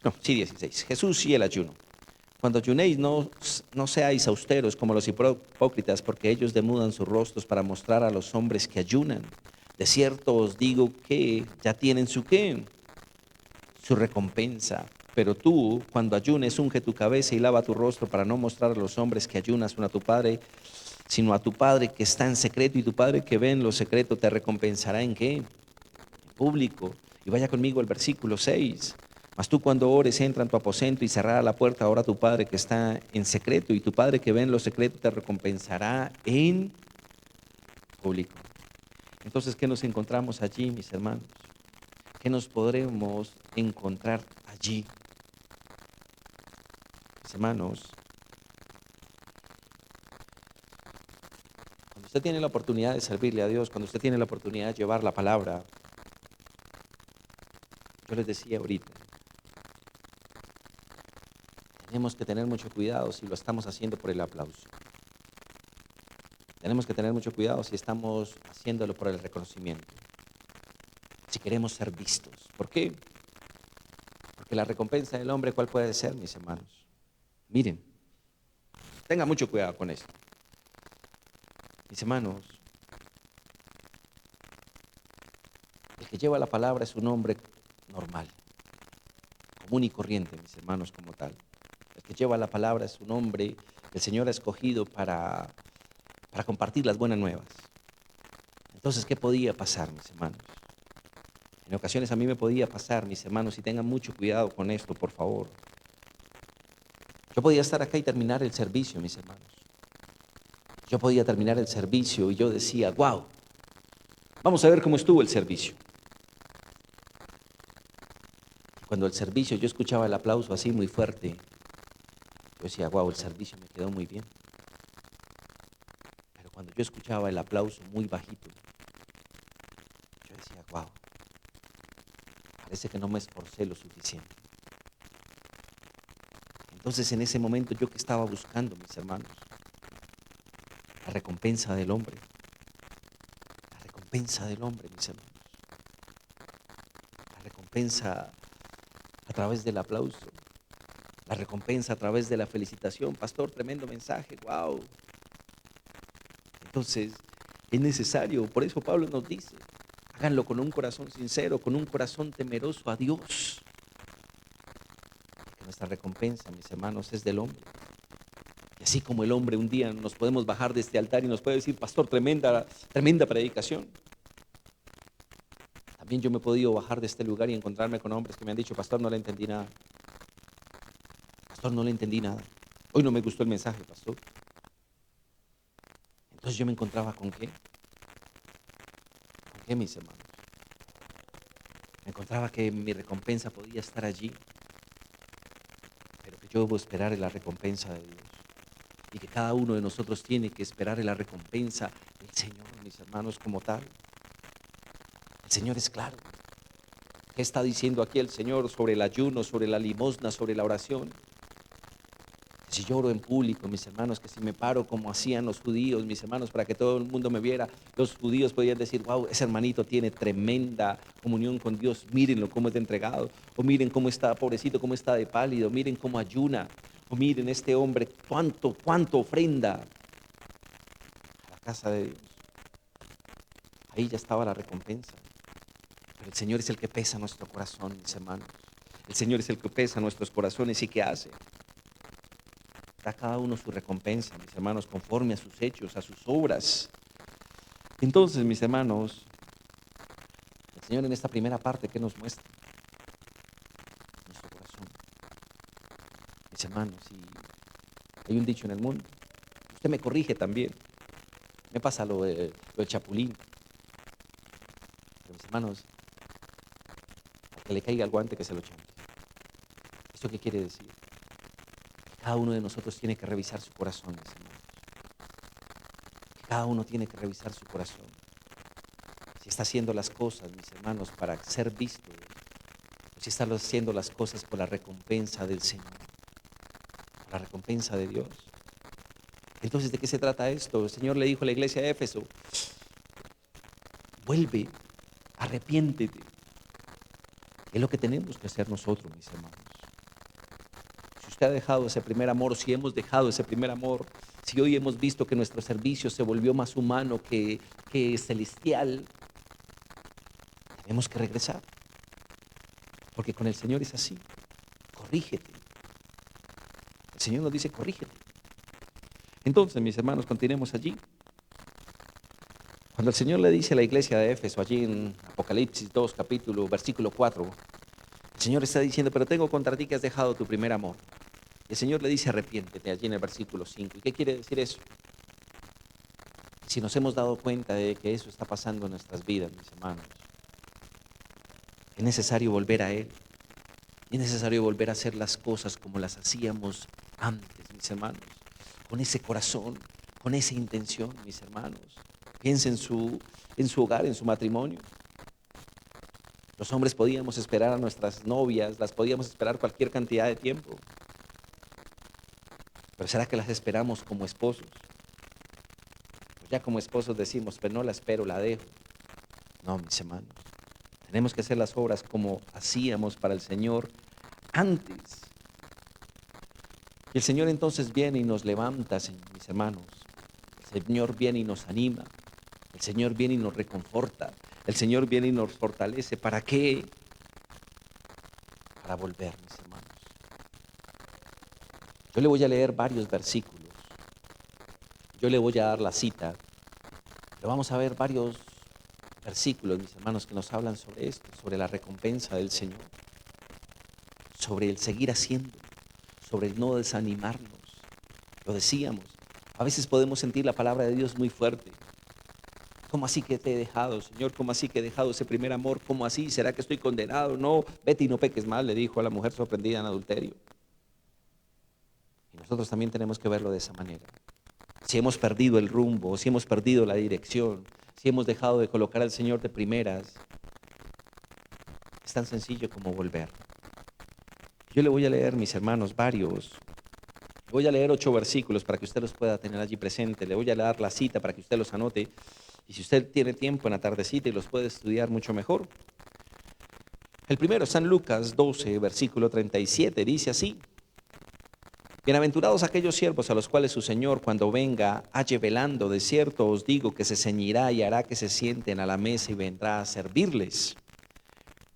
No, sí, 16. Jesús y el ayuno. Cuando ayunéis, no seáis austeros como los hipócritas, porque ellos demudan sus rostros para mostrar a los hombres que ayunan. De cierto os digo que ya tienen su qué, su recompensa. Pero tú, cuando ayunes, unge tu cabeza y lava tu rostro para no mostrar a los hombres que ayunas, sino a tu Padre que está en secreto, y tu Padre que ve en lo secreto te recompensará en qué, público. Y vaya conmigo al versículo 6. Mas tú cuando ores, entra en tu aposento y cerrará la puerta, ora a tu Padre que está en secreto, y tu Padre que ve en lo secreto te recompensará en público. Entonces, ¿qué nos encontramos allí, mis hermanos? ¿Qué nos podremos encontrar allí? Mis hermanos, cuando usted tiene la oportunidad de servirle a Dios, cuando usted tiene la oportunidad de llevar la palabra, yo les decía ahorita, tenemos que tener mucho cuidado si lo estamos haciendo por el aplauso. Tenemos que tener mucho cuidado si estamos haciéndolo por el reconocimiento. Si queremos ser vistos. ¿Por qué? Porque la recompensa del hombre, ¿cuál puede ser, mis hermanos? Miren, tengan mucho cuidado con esto. Mis hermanos, el que lleva la palabra es un hombre normal, común y corriente, mis hermanos, como tal. El que lleva la palabra es un hombre que el Señor ha escogido para compartir las buenas nuevas. Entonces, ¿qué podía pasar, mis hermanos? En ocasiones a mí me podía pasar, mis hermanos, y tengan mucho cuidado con esto, por favor. Yo podía estar acá y terminar el servicio, mis hermanos. Yo podía terminar el servicio y yo decía, wow, vamos a ver cómo estuvo el servicio. Cuando el servicio, yo escuchaba el aplauso así muy fuerte, yo decía, wow, el servicio me quedó muy bien. Pero cuando yo escuchaba el aplauso muy bajito, yo decía, wow, parece que no me esforcé lo suficiente. Entonces en ese momento yo que estaba buscando, mis hermanos, la recompensa del hombre, mis hermanos, la recompensa a través del aplauso, la recompensa a través de la felicitación. Pastor, tremendo mensaje, wow. Entonces es necesario, por eso Pablo nos dice, háganlo con un corazón sincero, con un corazón temeroso a Dios. Porque nuestra recompensa, mis hermanos, es del hombre. Y así como el hombre un día nos podemos bajar de este altar y nos puede decir, pastor, tremenda predicación. También yo me he podido bajar de este lugar y encontrarme con hombres que me han dicho, pastor, no le entendí nada. Pastor, no le entendí nada. Hoy no me gustó el mensaje, pastor. Entonces yo me encontraba ¿con qué? ¿Con qué, mis hermanos? Me encontraba que mi recompensa podía estar allí, pero que yo debo esperar en la recompensa de Dios. Y que cada uno de nosotros tiene que esperar en la recompensa del Señor, mis hermanos, como tal. El Señor es claro. ¿Qué está diciendo aquí el Señor sobre el ayuno, sobre la limosna, sobre la oración? Si yo oro en público, mis hermanos, que si me paro como hacían los judíos, mis hermanos, para que todo el mundo me viera, los judíos podían decir, wow, ese hermanito tiene tremenda comunión con Dios, mírenlo cómo es de entregado, o miren cómo está, pobrecito, cómo está de pálido, miren cómo ayuna, o miren este hombre, cuánto ofrenda a la casa de Dios. Ahí ya estaba la recompensa. Pero el Señor es el que pesa nuestro corazón, mis hermanos. El Señor es el que pesa nuestros corazones y ¿qué hace? Da cada uno su recompensa, mis hermanos, conforme a sus hechos, a sus obras. Entonces, mis hermanos, el Señor en esta primera parte, ¿qué nos muestra? Nuestro corazón. Mis hermanos, y hay un dicho en el mundo, usted me corrige también, me pasa lo del chapulín. Pero mis hermanos, a que le caiga el guante que se lo chanque. ¿Esto qué quiere decir? Cada uno de nosotros tiene que revisar su corazón, mis hermanos. Cada uno tiene que revisar su corazón. Si está haciendo las cosas, mis hermanos, para ser visto, o si está haciendo las cosas por la recompensa del Señor, por la recompensa de Dios. Entonces, ¿de qué se trata esto? El Señor le dijo a la iglesia de Éfeso, vuelve, arrepiéntete. Es lo que tenemos que hacer nosotros, mis hermanos. Si usted ha dejado ese primer amor, si hemos dejado ese primer amor, si hoy hemos visto que nuestro servicio se volvió más humano que celestial, tenemos que regresar. Porque con el Señor es así. Corrígete. El Señor nos dice, corrígete. Entonces, mis hermanos, continuemos allí. Cuando el Señor le dice a la iglesia de Éfeso, allí en Apocalipsis 2, versículo 4, el Señor está diciendo, pero tengo contra ti que has dejado tu primer amor. Y el Señor le dice, arrepiéntete, allí en el versículo 5. ¿Y qué quiere decir eso? El Si nos hemos dado cuenta de que eso está pasando en nuestras vidas, mis hermanos, es necesario volver a Él. Es necesario volver a hacer las cosas como las hacíamos antes, mis hermanos. Con ese corazón, con esa intención, mis hermanos. Piensa en su hogar, en su matrimonio. Los hombres podíamos esperar a nuestras novias, las podíamos esperar cualquier cantidad de tiempo. Pero ¿será que las esperamos como esposos? Pues ya como esposos decimos, pero no la espero, la dejo. No, mis hermanos. Tenemos que hacer las obras como hacíamos para el Señor antes. Y el Señor entonces viene y nos levanta, mis hermanos. El Señor viene y nos anima. El Señor viene y nos reconforta. El Señor viene y nos fortalece. ¿Para qué? Para volver, mis hermanos. Yo le voy a leer varios versículos. Yo le voy a dar la cita. Pero vamos a ver varios versículos, mis hermanos, que nos hablan sobre esto, sobre la recompensa del Señor, sobre el seguir haciendo, sobre el no desanimarnos. Lo decíamos, a veces podemos sentir la palabra de Dios muy fuerte. ¿Cómo así que te he dejado, Señor? ¿Cómo así que he dejado ese primer amor? ¿Cómo así? ¿Será que estoy condenado? No, vete y no peques más, le dijo a la mujer sorprendida en adulterio. Y nosotros también tenemos que verlo de esa manera. Si hemos perdido el rumbo, si hemos perdido la dirección, si hemos dejado de colocar al Señor de primeras, es tan sencillo como volver. Yo le voy a leer, mis hermanos, varios. Voy a leer 8 versículos para que usted los pueda tener allí presente. Le voy a dar la cita para que usted los anote. Y si usted tiene tiempo en la tardecita y los puede estudiar mucho mejor. El primero, San Lucas 12, versículo 37, dice así: Bienaventurados aquellos siervos a los cuales su Señor, cuando venga, halle velando. De cierto os digo que se ceñirá y hará que se sienten a la mesa y vendrá a servirles.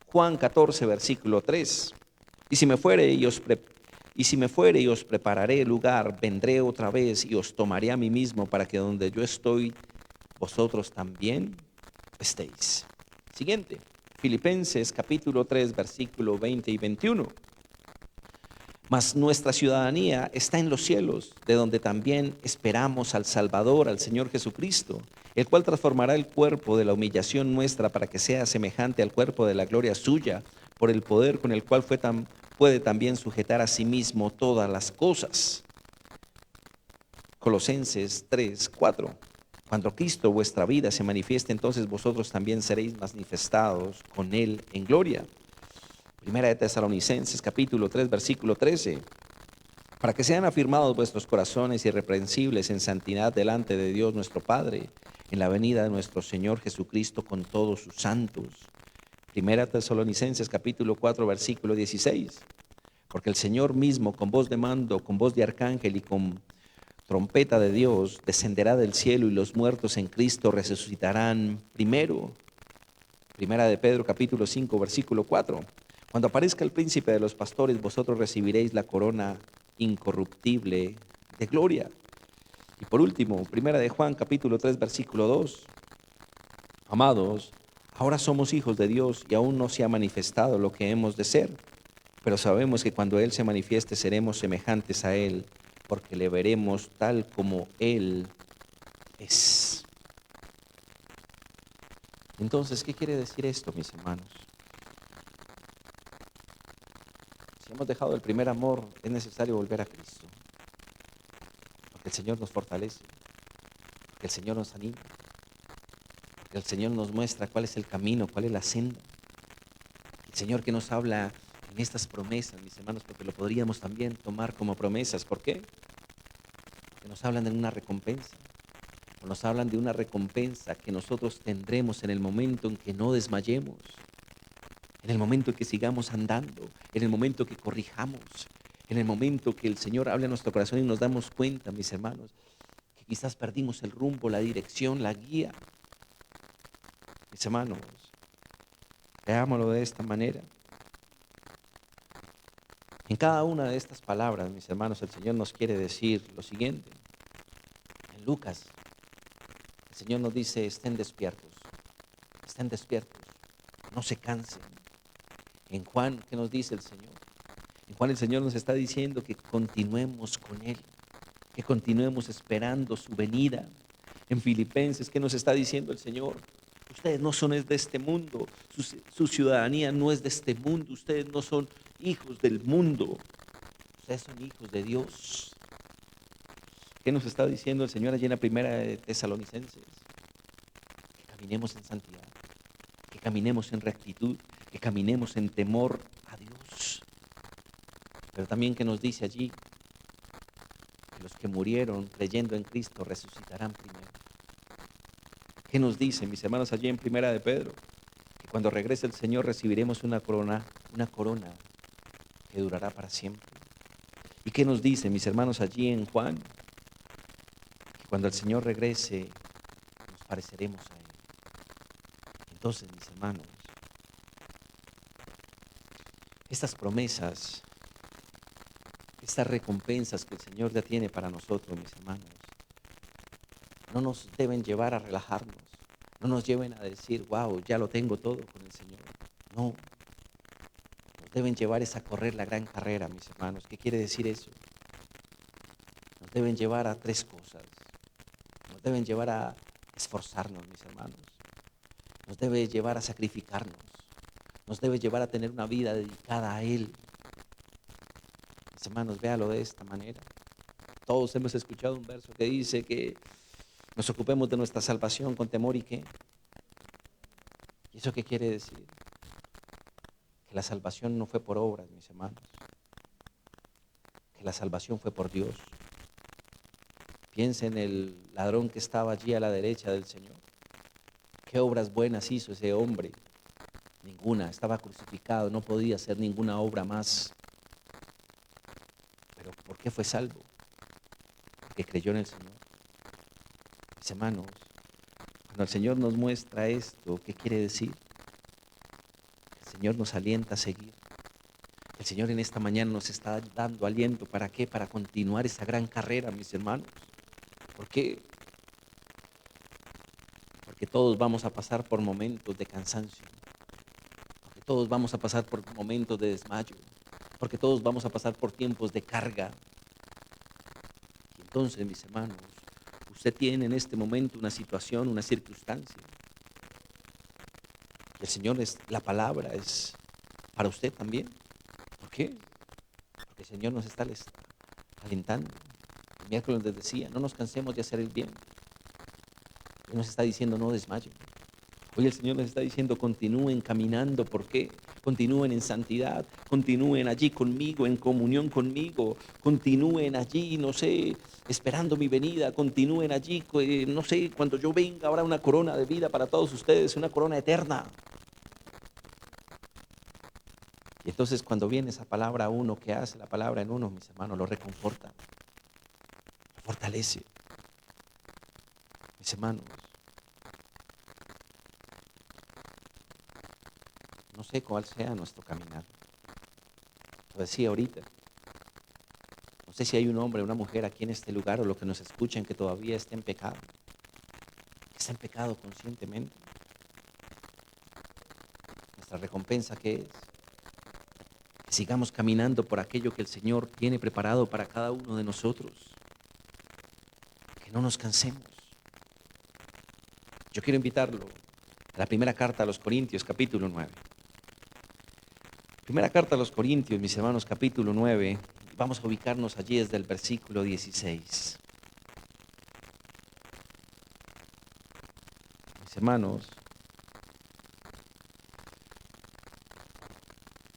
Juan 14, versículo 3. Y si me fuere y os prepararé lugar, vendré otra vez y os tomaré a mí mismo, para que donde yo estoy, vosotros también estéis. Siguiente, Filipenses capítulo 3, versículo 20 y 21. Mas nuestra ciudadanía está en los cielos, de donde también esperamos al Salvador, al Señor Jesucristo, el cual transformará el cuerpo de la humillación nuestra para que sea semejante al cuerpo de la gloria suya, por el poder con el cual puede también sujetar a sí mismo todas las cosas. Colosenses 3, 4. Cuando Cristo vuestra vida se manifieste, entonces vosotros también seréis manifestados con Él en gloria. Primera de Tesalonicenses capítulo 3, versículo 13. Para que sean afirmados vuestros corazones irreprensibles en santidad delante de Dios nuestro Padre, en la venida de nuestro Señor Jesucristo con todos sus santos. Primera Tesalonicenses capítulo 4, versículo 16. Porque el Señor mismo, con voz de mando, con voz de arcángel y con trompeta de Dios, descenderá del cielo, y los muertos en Cristo resucitarán primero. Primera de Pedro capítulo 5, versículo 4. Cuando aparezca el príncipe de los pastores, vosotros recibiréis la corona incorruptible de gloria. Y por último, primera de Juan capítulo 3, versículo 2. Amados, ahora somos hijos de Dios y aún no se ha manifestado lo que hemos de ser, pero sabemos que cuando Él se manifieste seremos semejantes a Él, porque le veremos tal como Él es. Entonces, ¿qué quiere decir esto, mis hermanos? Si hemos dejado el primer amor, es necesario volver a Cristo, porque el Señor nos fortalece, porque el Señor nos anima, porque el Señor nos muestra cuál es el camino, cuál es la senda. El Señor que nos habla en estas promesas, mis hermanos, porque lo podríamos también tomar como promesas. ¿Por qué? Porque nos hablan de una recompensa. Nos hablan de una recompensa que nosotros tendremos en el momento en que no desmayemos, en el momento en que sigamos andando, en el momento que corrijamos, en el momento que el Señor hable a nuestro corazón y nos damos cuenta, mis hermanos, que quizás perdimos el rumbo, la dirección, la guía. Mis hermanos, veámoslo de esta manera. En cada una de estas palabras, mis hermanos, el Señor nos quiere decir lo siguiente. En Lucas, el Señor nos dice: estén despiertos, no se cansen. En Juan, ¿qué nos dice el Señor? En Juan el Señor nos está diciendo que continuemos con Él, que continuemos esperando su venida, En Filipenses, ¿qué nos está diciendo el Señor? Ustedes no son de este mundo, su ciudadanía no es de este mundo, ustedes no son hijos del mundo, ustedes son hijos de Dios. ¿Qué nos está diciendo el Señor allí en la primera de Tesalonicenses? Que caminemos en santidad, que caminemos en rectitud, que caminemos en temor a Dios. Pero también que nos dice allí que los que murieron creyendo en Cristo resucitarán primero. ¿Qué nos dice, mis hermanos, allí en primera de Pedro? Que cuando regrese el Señor recibiremos una corona que durará para siempre. ¿Y qué nos dice, mis hermanos, allí en Juan? Que cuando el Señor regrese nos pareceremos a Él. Entonces, mis hermanos, estas promesas, estas recompensas que el Señor ya tiene para nosotros, mis hermanos, no nos deben llevar a relajarnos, no nos lleven a decir, wow, ya lo tengo todo con el Señor. No, nos deben llevar a correr la gran carrera, mis hermanos. ¿Qué quiere decir eso? Nos deben llevar a tres cosas. Nos deben llevar a esforzarnos, mis hermanos. Nos debe llevar a sacrificarnos. Nos debe llevar a tener una vida dedicada a Él. Mis hermanos, véalo de esta manera. Todos hemos escuchado un verso que dice que nos ocupemos de nuestra salvación con temor y qué. ¿Y eso qué quiere decir? Que la salvación no fue por obras, mis hermanos. Que la salvación fue por Dios. Piensa en el ladrón que estaba allí a la derecha del Señor. ¿Qué obras buenas hizo ese hombre? Ninguna, estaba crucificado, no podía hacer ninguna obra más. Pero ¿por qué fue salvo? Porque creyó en el Señor. Mis hermanos, cuando el Señor nos muestra esto, ¿qué quiere decir? El Señor nos alienta a seguir. El Señor en esta mañana nos está dando aliento. ¿Para qué? Para continuar esa gran carrera, mis hermanos. ¿Por qué? Porque todos vamos a pasar por momentos de cansancio. Porque todos vamos a pasar por momentos de desmayo. Porque todos vamos a pasar por tiempos de carga. Y entonces, mis hermanos, usted tiene en este momento una situación, una circunstancia. El Señor la palabra es para usted también. ¿Por qué? Porque el Señor nos está alentando. El miércoles les decía, no nos cansemos de hacer el bien. Él nos está diciendo, no desmayen. Hoy el Señor nos está diciendo, continúen caminando. ¿Por qué? Continúen en santidad, continúen allí conmigo, en comunión conmigo, continúen allí, no sé, esperando mi venida, continúen allí, no sé, cuando yo venga habrá una corona de vida para todos ustedes, una corona eterna. Y entonces cuando viene esa palabra a uno, ¿qué hace la palabra en uno, mis hermanos? Lo reconforta, lo fortalece. Mis hermanos, no sé cuál sea nuestro caminar. Lo decía ahorita. No sé si hay un hombre o una mujer aquí en este lugar o los que nos escuchan que todavía está en pecado. Que está en pecado conscientemente. Nuestra recompensa, ¿qué es? Que sigamos caminando por aquello que el Señor tiene preparado para cada uno de nosotros. Que no nos cansemos. Yo quiero invitarlo a la primera carta a los Corintios, capítulo 9. Primera carta a los Corintios, mis hermanos, capítulo 9. Vamos a ubicarnos allí desde el versículo 16. Mis hermanos,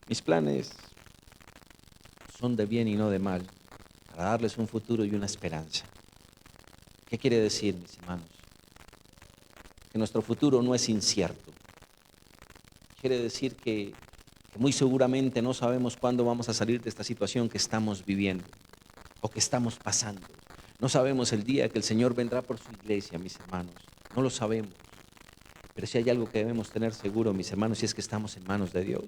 mis planes son de bien y no de mal, para darles un futuro y una esperanza. ¿Qué quiere decir, mis hermanos? Que nuestro futuro no es incierto. Quiere decir que muy seguramente no sabemos cuándo vamos a salir de esta situación que estamos viviendo o que estamos pasando. No sabemos el día que el Señor vendrá por su iglesia, mis hermanos. No lo sabemos. Pero si hay algo que debemos tener seguro, mis hermanos, y es que estamos en manos de Dios.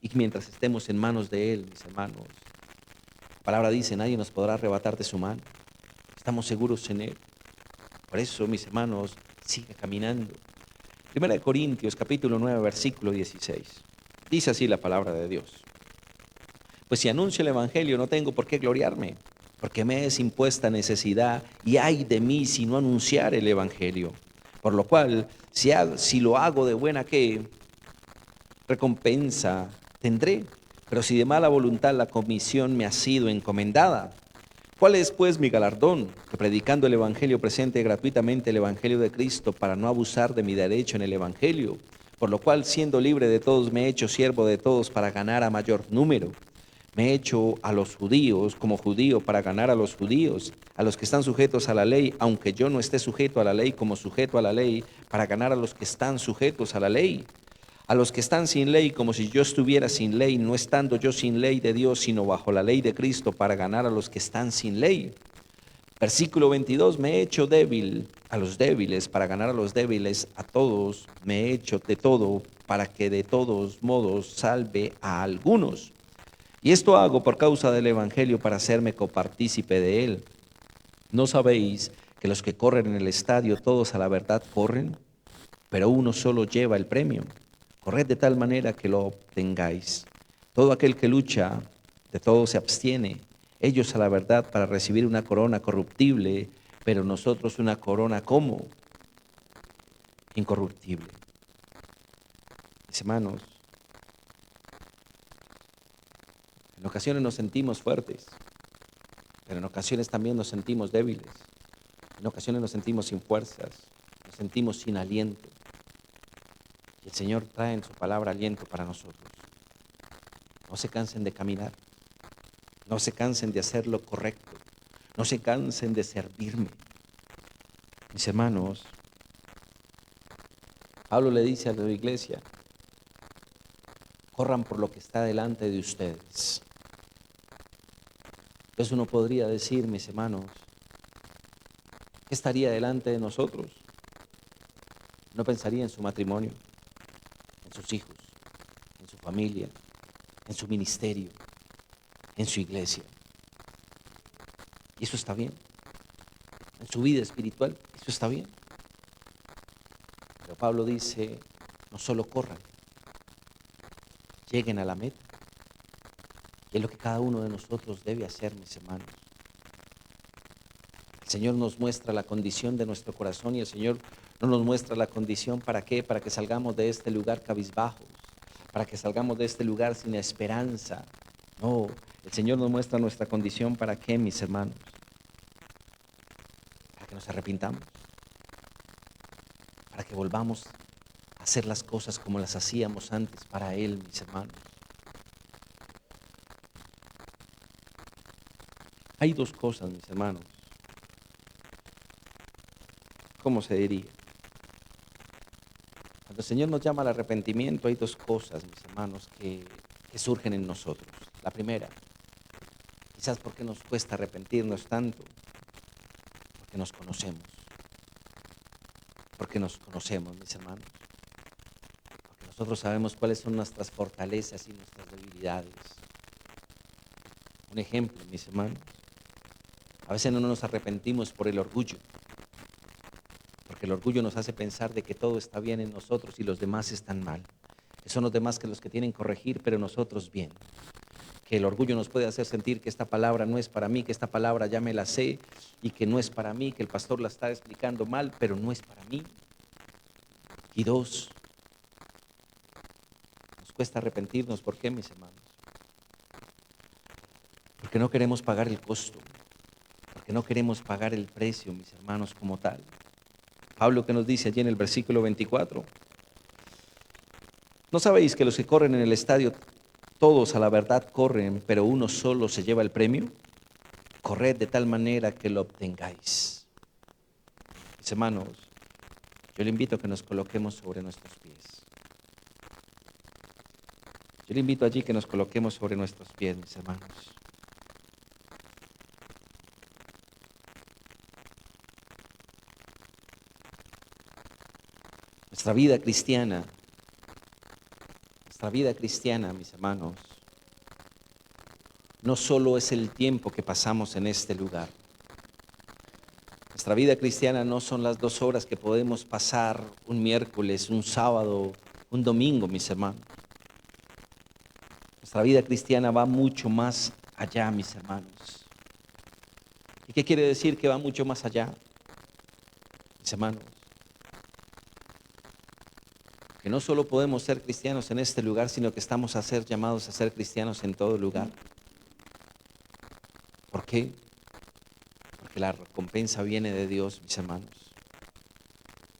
Y mientras estemos en manos de Él, mis hermanos, la palabra dice, nadie nos podrá arrebatar de su mano. Estamos seguros en Él. Por eso, mis hermanos, sigue caminando. Primera de Corintios, capítulo 9, versículo 16. Dice así la palabra de Dios. Pues si anuncio el evangelio, no tengo por qué gloriarme, porque me es impuesta necesidad y ay de mí si no anunciar el evangelio. Por lo cual, si lo hago de buena que recompensa tendré, pero si de mala voluntad la comisión me ha sido encomendada. ¿Cuál es pues mi galardón? Que predicando el evangelio presente gratuitamente el evangelio de Cristo para no abusar de mi derecho en el evangelio, por lo cual siendo libre de todos me he hecho siervo de todos para ganar a mayor número. Me he hecho a los judíos como judío para ganar a los judíos, a los que están sujetos a la ley, aunque yo no esté sujeto a la ley como sujeto a la ley, para ganar a los que están sujetos a la ley. A los que están sin ley como si yo estuviera sin ley, no estando yo sin ley de Dios, sino bajo la ley de Cristo para ganar a los que están sin ley. Versículo 22, me he hecho débil a los débiles para ganar a los débiles, a todos me he hecho de todo para que de todos modos salve a algunos. Y esto hago por causa del Evangelio para hacerme copartícipe de él. ¿No sabéis que los que corren en el estadio todos a la verdad corren, pero uno solo lleva el premio? Corred de tal manera que lo obtengáis. Todo aquel que lucha, de todo se abstiene. Ellos a la verdad para recibir una corona corruptible, pero nosotros una corona como incorruptible. Mis hermanos, en ocasiones nos sentimos fuertes, pero en ocasiones también nos sentimos débiles. En ocasiones nos sentimos sin fuerzas, nos sentimos sin aliento. Y el Señor trae en su palabra aliento para nosotros. No se cansen de caminar, no se cansen de hacer lo correcto, no se cansen de servirme. Mis hermanos, Pablo le dice a la iglesia, corran por lo que está delante de ustedes. Entonces uno podría decir, mis hermanos, ¿qué estaría delante de nosotros? No pensaría en su matrimonio, en sus hijos, en su familia, en su ministerio, en su iglesia. Y eso está bien. En su vida espiritual, eso está bien. Pero Pablo dice, no solo corran, lleguen a la meta. Y es lo que cada uno de nosotros debe hacer, mis hermanos. El Señor nos muestra la condición de nuestro corazón y el Señor no nos muestra la condición ¿para qué? Para que salgamos de este lugar cabizbajos, para que salgamos de este lugar sin esperanza. No, el Señor nos muestra nuestra condición ¿para qué, mis hermanos? Para que nos arrepintamos, para que volvamos a hacer las cosas como las hacíamos antes para Él, mis hermanos. Hay dos cosas, mis hermanos. ¿Cómo se diría? Cuando el Señor nos llama al arrepentimiento, hay dos cosas, mis hermanos, que surgen en nosotros. La primera, quizás porque nos cuesta arrepentirnos tanto, porque nos conocemos. Porque nos conocemos, mis hermanos. Porque nosotros sabemos cuáles son nuestras fortalezas y nuestras debilidades. Un ejemplo, mis hermanos. A veces no nos arrepentimos por el orgullo. Porque el orgullo nos hace pensar de que todo está bien en nosotros y los demás están mal. Que son los demás que los que tienen que corregir, pero nosotros bien. Que el orgullo nos puede hacer sentir que esta palabra no es para mí, que esta palabra ya me la sé y que no es para mí, que el pastor la está explicando mal, pero no es para mí. Y dos, nos cuesta arrepentirnos. ¿Por qué, mis hermanos? Porque no queremos pagar el costo, porque no queremos pagar el precio, mis hermanos, como tal. Pablo que nos dice allí en el versículo 24, ¿no sabéis que los que corren en el estadio, todos a la verdad corren, pero uno solo se lleva el premio? Corred de tal manera que lo obtengáis. Mis hermanos, yo le invito a que nos coloquemos sobre nuestros pies. Yo le invito allí que nos coloquemos sobre nuestros pies, mis hermanos. Nuestra vida cristiana, mis hermanos, no solo es el tiempo que pasamos en este lugar. Nuestra vida cristiana no son las 2 horas que podemos pasar un miércoles, un sábado, un domingo, mis hermanos. Nuestra vida cristiana va mucho más allá, mis hermanos. ¿Y qué quiere decir? Que va mucho más allá, mis hermanos. Que no solo podemos ser cristianos en este lugar, sino que estamos a ser llamados a ser cristianos en todo lugar. ¿Por qué? Porque la recompensa viene de Dios, mis hermanos.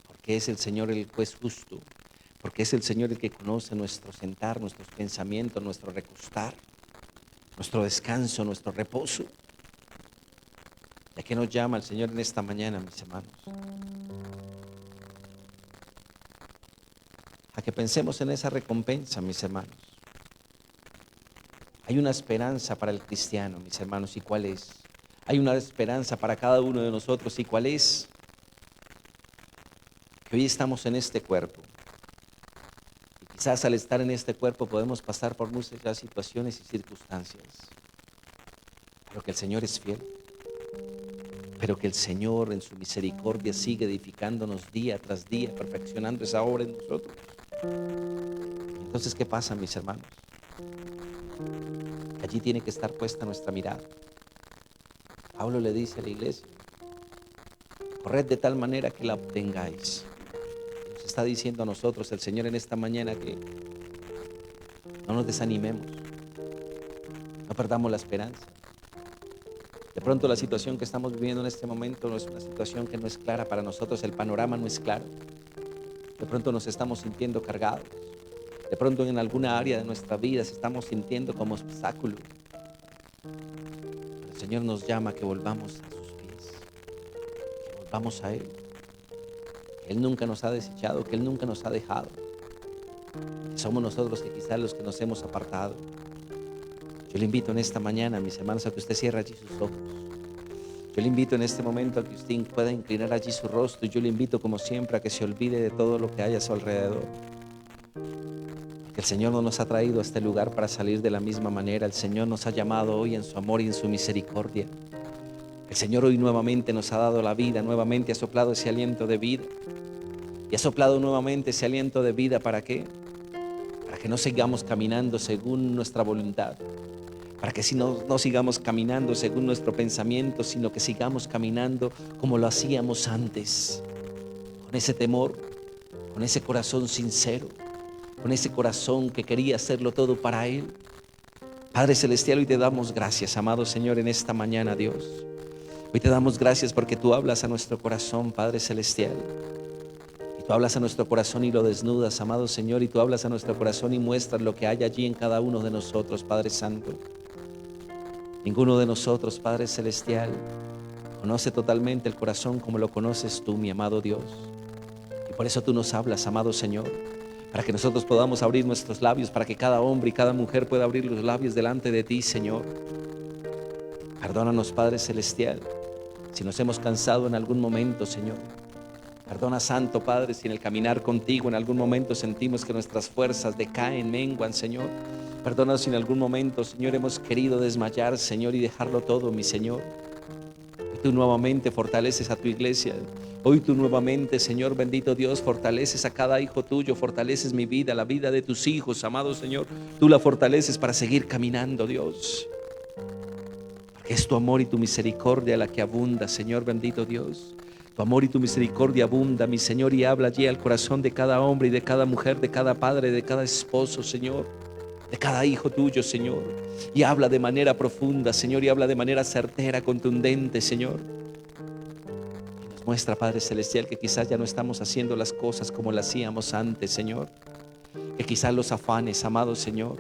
Porque es el Señor el juez justo. Porque es el Señor el que conoce nuestro sentar, nuestros pensamientos, nuestro recostar, nuestro descanso, nuestro reposo. ¿Y a qué nos llama el Señor en esta mañana, mis hermanos? A que pensemos en esa recompensa, mis hermanos. Hay una esperanza para el cristiano, mis hermanos, ¿y cuál es? Hay una esperanza para cada uno de nosotros, ¿y cuál es? Que hoy estamos en este cuerpo. Y quizás al estar en este cuerpo podemos pasar por muchas situaciones y circunstancias. Pero que el Señor es fiel. Pero que el Señor en su misericordia sigue edificándonos día tras día, perfeccionando esa obra en nosotros. Entonces, ¿qué pasa, mis hermanos? Allí tiene que estar puesta nuestra mirada. Pablo le dice a la iglesia: corred de tal manera que la obtengáis. Nos está diciendo a nosotros el Señor en esta mañana que no nos desanimemos, no perdamos la esperanza. De pronto la situación que estamos viviendo en este momento no es una situación que no es clara para nosotros, el panorama no es claro. De pronto nos estamos sintiendo cargados. De pronto en alguna área de nuestra vida se estamos sintiendo como obstáculo. El Señor nos llama a que volvamos a sus pies, que volvamos a Él. Que Él nunca nos ha desechado, que Él nunca nos ha dejado. Que somos nosotros que quizás los que nos hemos apartado. Yo le invito en esta mañana, mis hermanos, a que usted cierre allí sus ojos. Yo le invito en este momento a que usted pueda inclinar allí su rostro. Y yo le invito, como siempre, a que se olvide de todo lo que hay a su alrededor. Que el Señor no nos ha traído a este lugar para salir de la misma manera. El Señor nos ha llamado hoy en su amor y en su misericordia. El Señor hoy nuevamente nos ha dado la vida, nuevamente ha soplado ese aliento de vida. Y ha soplado nuevamente ese aliento de vida, ¿para qué? Para que no sigamos caminando según nuestra voluntad. Para que si no sigamos caminando según nuestro pensamiento, sino que sigamos caminando como lo hacíamos antes. Con ese temor, con ese corazón sincero, con ese corazón que quería hacerlo todo para Él. Padre Celestial, hoy te damos gracias, amado Señor, en esta mañana, Dios. Hoy te damos gracias porque tú hablas a nuestro corazón, Padre Celestial. Y tú hablas a nuestro corazón y lo desnudas, amado Señor, y tú hablas a nuestro corazón y muestras lo que hay allí en cada uno de nosotros, Padre Santo. Ninguno de nosotros, Padre Celestial, conoce totalmente el corazón como lo conoces tú, mi amado Dios. Y por eso tú nos hablas, amado Señor, para que nosotros podamos abrir nuestros labios, para que cada hombre y cada mujer pueda abrir los labios delante de ti, Señor. Perdónanos, Padre Celestial, si nos hemos cansado en algún momento, Señor. Perdona, Santo Padre, si en el caminar contigo en algún momento sentimos que nuestras fuerzas decaen, menguan, Señor. Perdónanos si en algún momento, Señor, hemos querido desmayar, Señor, y dejarlo todo, mi Señor. Hoy tú nuevamente fortaleces a tu iglesia. Hoy tú nuevamente, Señor, bendito Dios, fortaleces a cada hijo tuyo, fortaleces mi vida, la vida de tus hijos, amado Señor. Tú la fortaleces para seguir caminando, Dios. Porque es tu amor y tu misericordia la que abunda, Señor, bendito Dios. Tu amor y tu misericordia abunda, mi Señor, y habla allí al corazón de cada hombre y de cada mujer, de cada padre, de cada esposo, Señor, de cada hijo tuyo, Señor. Y habla de manera profunda, Señor, y habla de manera certera, contundente, Señor. Y nos muestra, Padre Celestial, que quizás ya no estamos haciendo las cosas como las hacíamos antes, Señor. Que quizás los afanes, amado Señor,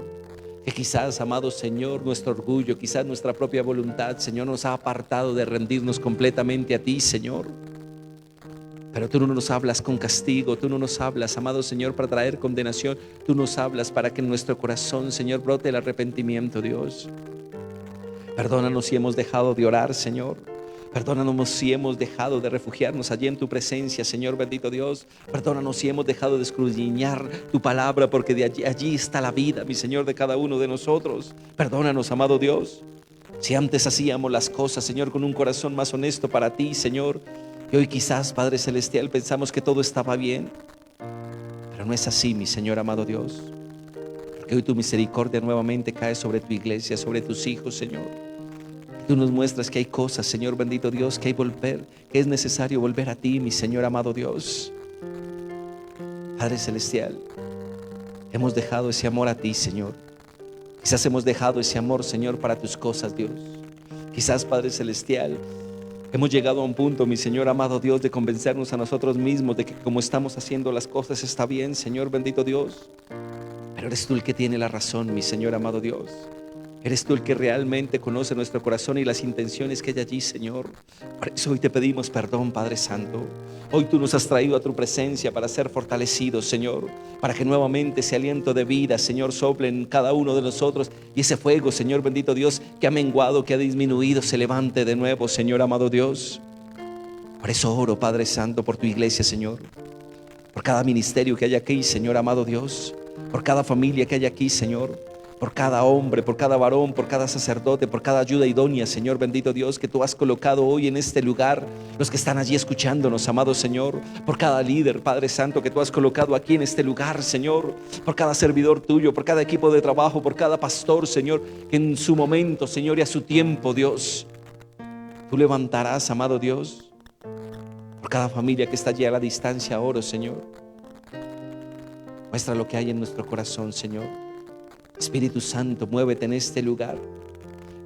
que quizás, amado Señor, nuestro orgullo, quizás nuestra propia voluntad, Señor, nos ha apartado de rendirnos completamente a ti, Señor. Pero tú no nos hablas con castigo, tú no nos hablas, amado Señor, para traer condenación. Tú nos hablas para que en nuestro corazón, Señor, brote el arrepentimiento, Dios. Perdónanos si hemos dejado de orar, Señor. Perdónanos si hemos dejado de refugiarnos allí en tu presencia, Señor bendito Dios. Perdónanos si hemos dejado de escudriñar tu palabra, porque de allí está la vida, mi Señor, de cada uno de nosotros. Perdónanos, amado Dios, si antes hacíamos las cosas, Señor, con un corazón más honesto para ti, Señor. Y hoy quizás, Padre Celestial, pensamos que todo estaba bien. Pero no es así, mi Señor amado Dios. Porque hoy tu misericordia nuevamente cae sobre tu iglesia, sobre tus hijos, Señor. Tú nos muestras que hay cosas, Señor bendito Dios, que es necesario volver a ti, mi Señor amado Dios. Padre celestial, hemos dejado ese amor a ti, Señor. Quizás hemos dejado ese amor, Señor, para tus cosas, Dios. Quizás, Padre celestial, hemos llegado a un punto, mi Señor amado Dios, de convencernos a nosotros mismos de que como estamos haciendo las cosas está bien, Señor bendito Dios. Pero eres tú el que tiene la razón, mi Señor amado Dios. Eres tú el que realmente conoce nuestro corazón y las intenciones que hay allí, Señor. Por eso hoy te pedimos perdón, Padre Santo. Hoy tú nos has traído a tu presencia para ser fortalecidos, Señor, para que nuevamente ese aliento de vida, Señor, sople en cada uno de nosotros, y ese fuego, Señor bendito Dios, que ha menguado, que ha disminuido, se levante de nuevo, Señor amado Dios. Por eso oro, Padre Santo, por tu iglesia, Señor, por cada ministerio que hay aquí, Señor amado Dios, por cada familia que hay aquí, Señor, por cada hombre, por cada varón, por cada sacerdote, por cada ayuda idónea, Señor bendito Dios, que tú has colocado hoy en este lugar, los que están allí escuchándonos, amado Señor, por cada líder, Padre Santo, que tú has colocado aquí en este lugar, Señor, por cada servidor tuyo, por cada equipo de trabajo, por cada pastor, Señor, que en su momento, Señor, y a su tiempo, Dios, tú levantarás, amado Dios, por cada familia que está allí a la distancia, oro, Señor. Muestra lo que hay en nuestro corazón, Señor. Espíritu Santo, muévete en este lugar.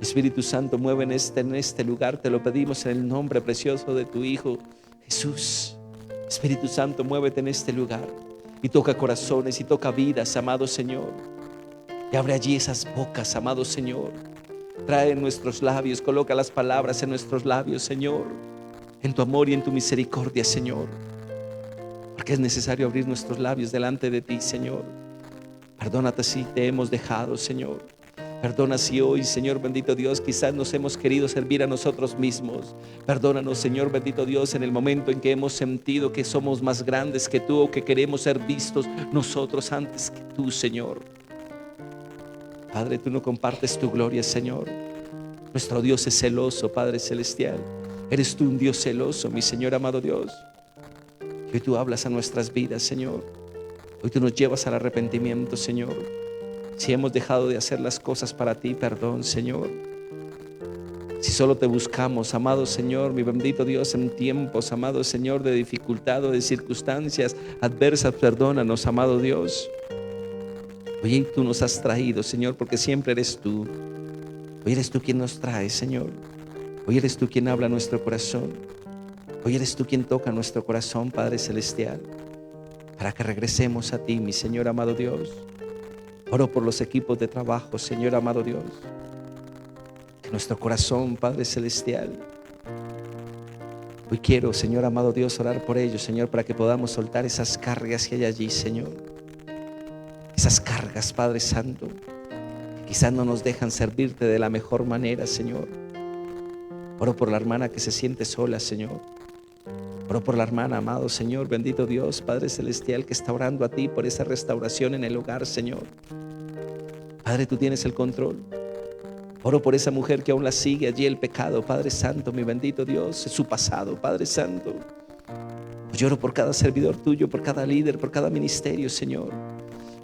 Espíritu Santo, mueve en este lugar. Te lo pedimos en el nombre precioso de tu Hijo Jesús. Espíritu Santo, muévete en este lugar y toca corazones y toca vidas, amado Señor. Y abre allí esas bocas, amado Señor. Trae en nuestros labios, coloca las palabras en nuestros labios, Señor, en tu amor y en tu misericordia, Señor. Porque es necesario abrir nuestros labios delante de ti, Señor. Perdónate si te hemos dejado, Señor. Perdona si hoy, Señor bendito Dios, quizás nos hemos querido servir a nosotros mismos. Perdónanos, Señor bendito Dios, en el momento en que hemos sentido que somos más grandes que tú, o que queremos ser vistos nosotros antes que tú, Señor. Padre, tú no compartes tu gloria, Señor. Nuestro Dios es celoso, Padre celestial. Eres tú un Dios celoso, mi Señor amado Dios. Que hoy tú hablas a nuestras vidas, Señor. Hoy tú nos llevas al arrepentimiento, Señor. Si hemos dejado de hacer las cosas para ti, perdón, Señor. Si solo te buscamos, amado Señor, mi bendito Dios, en tiempos, amado Señor, de dificultad o de circunstancias adversas, perdónanos, amado Dios. Hoy tú nos has traído, Señor, porque siempre eres tú. Hoy eres tú quien nos trae, Señor. Hoy eres tú quien habla a nuestro corazón. Hoy eres tú quien toca nuestro corazón, Padre celestial, para que regresemos a ti, mi Señor amado Dios. Oro por los equipos de trabajo, Señor amado Dios. Que nuestro corazón, Padre celestial, hoy quiero, Señor amado Dios, orar por ellos, Señor, para que podamos soltar esas cargas que hay allí, Señor. Esas cargas, Padre Santo, que quizás no nos dejan servirte de la mejor manera, Señor. Oro por la hermana que se siente sola, Señor. Oro por la hermana, amado Señor, bendito Dios, Padre celestial, que está orando a ti por esa restauración en el hogar, Señor. Padre, tú tienes el control. Oro por esa mujer que aún la sigue allí el pecado, Padre Santo, mi bendito Dios, es su pasado, Padre Santo. Lloro por cada servidor tuyo, por cada líder, por cada ministerio, Señor.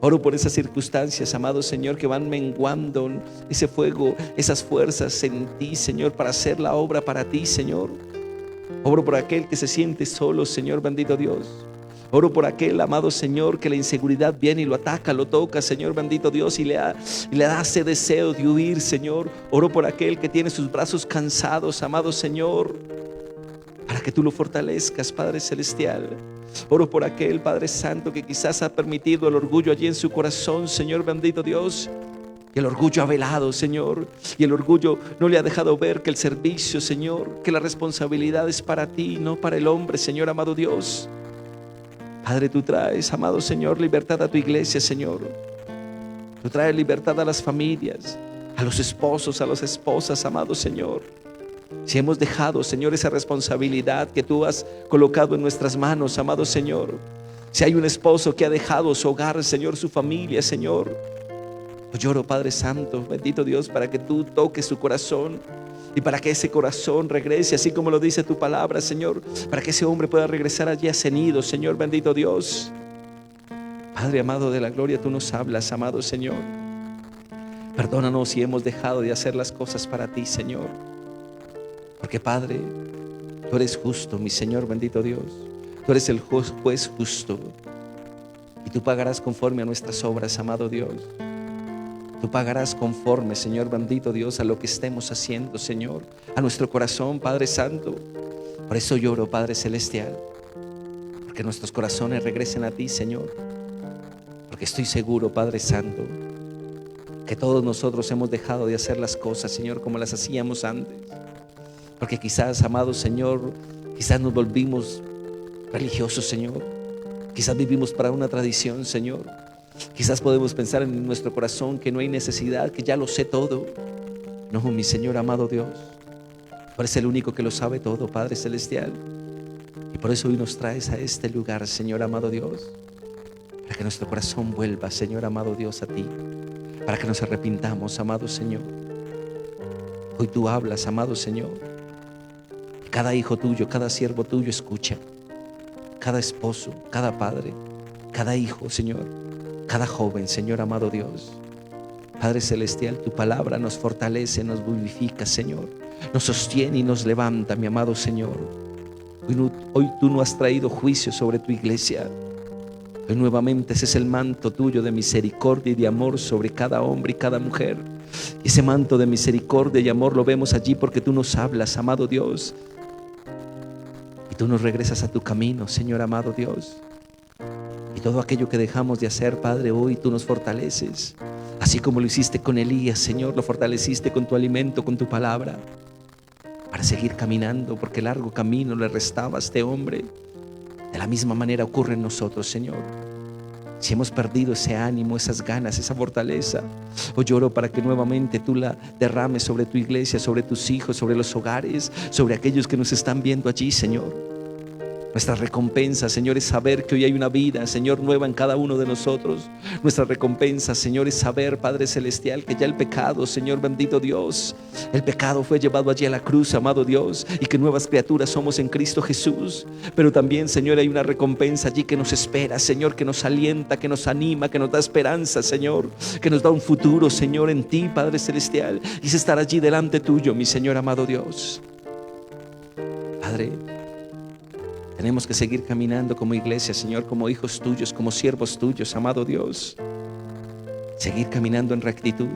Oro por esas circunstancias, amado Señor, que van menguando ese fuego, esas fuerzas en ti, Señor, para hacer la obra para ti, Señor. Oro por aquel que se siente solo, Señor bendito Dios. Oro por aquel, amado Señor, que la inseguridad viene y lo ataca, lo toca, Señor bendito Dios, y le da ese deseo de huir, Señor. Oro por aquel que tiene sus brazos cansados, amado Señor, para que tú lo fortalezcas, Padre celestial. Oro por aquel, Padre Santo, que quizás ha permitido el orgullo allí en su corazón, Señor bendito Dios. Y el orgullo ha velado, Señor, y el orgullo no le ha dejado ver que el servicio, Señor, que la responsabilidad es para ti, no para el hombre, Señor amado Dios. Padre, tú traes, amado Señor, libertad a tu iglesia, Señor. Tú traes libertad a las familias, a los esposos, a las esposas, amado Señor. Si hemos dejado, Señor, esa responsabilidad que tú has colocado en nuestras manos, amado Señor. Si hay un esposo que ha dejado su hogar, Señor, su familia, Señor, yo lloro, Padre Santo, bendito Dios, para que tú toques su corazón y para que ese corazón regrese, así como lo dice tu palabra, Señor, para que ese hombre pueda regresar allí a ese nido, Señor, bendito Dios. Padre amado de la gloria, tú nos hablas, amado Señor. Perdónanos si hemos dejado de hacer las cosas para ti, Señor. Porque Padre, tú eres justo, mi Señor bendito Dios. Tú eres el juez justo. Y tú pagarás conforme a nuestras obras, amado Dios. Tú pagarás conforme, Señor bendito Dios, a lo que estemos haciendo, Señor, a nuestro corazón, Padre Santo. Por eso lloro, Padre Celestial, porque nuestros corazones regresen a ti, Señor. Porque estoy seguro, Padre Santo, que todos nosotros hemos dejado de hacer las cosas, Señor, como las hacíamos antes. Porque quizás, amado Señor, quizás nos volvimos religiosos, Señor. Quizás vivimos para una tradición, Señor. Quizás podemos pensar en nuestro corazón que no hay necesidad, que ya lo sé todo. No, mi Señor amado Dios, tú eres el único que lo sabe todo, Padre Celestial. Y por eso hoy nos traes a este lugar, Señor amado Dios, para que nuestro corazón vuelva, Señor amado Dios, a ti, para que nos arrepintamos, amado Señor. Hoy tú hablas, amado Señor. Cada hijo tuyo, cada siervo tuyo escucha. Cada esposo, cada padre, cada hijo, Señor, cada joven, Señor amado Dios. Padre Celestial, tu palabra nos fortalece, nos vivifica, Señor. Nos sostiene y nos levanta, mi amado Señor. Hoy tú no has traído juicio sobre tu iglesia. Hoy nuevamente ese es el manto tuyo de misericordia y de amor sobre cada hombre y cada mujer. Y ese manto de misericordia y amor lo vemos allí porque tú nos hablas, amado Dios. Y tú nos regresas a tu camino, Señor amado Dios. Y todo aquello que dejamos de hacer, Padre, hoy tú nos fortaleces. Así como lo hiciste con Elías, Señor, lo fortaleciste con tu alimento, con tu palabra, para seguir caminando, porque largo camino le restaba a este hombre. De la misma manera ocurre en nosotros, Señor. Si hemos perdido ese ánimo, esas ganas, esa fortaleza, hoy lloro para que nuevamente tú la derrames sobre tu iglesia, sobre tus hijos, sobre los hogares, sobre aquellos que nos están viendo allí, Señor. Nuestra recompensa, Señor, es saber que hoy hay una vida, Señor, nueva en cada uno de nosotros. Nuestra recompensa, Señor, es saber, Padre Celestial, que ya el pecado, Señor bendito Dios, el pecado fue llevado allí a la cruz, amado Dios, y que nuevas criaturas somos en Cristo Jesús. Pero también, Señor, hay una recompensa allí que nos espera, Señor, que nos alienta, que nos anima, que nos da esperanza, Señor, que nos da un futuro, Señor, en ti, Padre Celestial, y es estar allí delante tuyo, mi Señor amado Dios. Padre, tenemos que seguir caminando como iglesia, Señor, como hijos tuyos, como siervos tuyos, amado Dios. Seguir caminando en rectitud,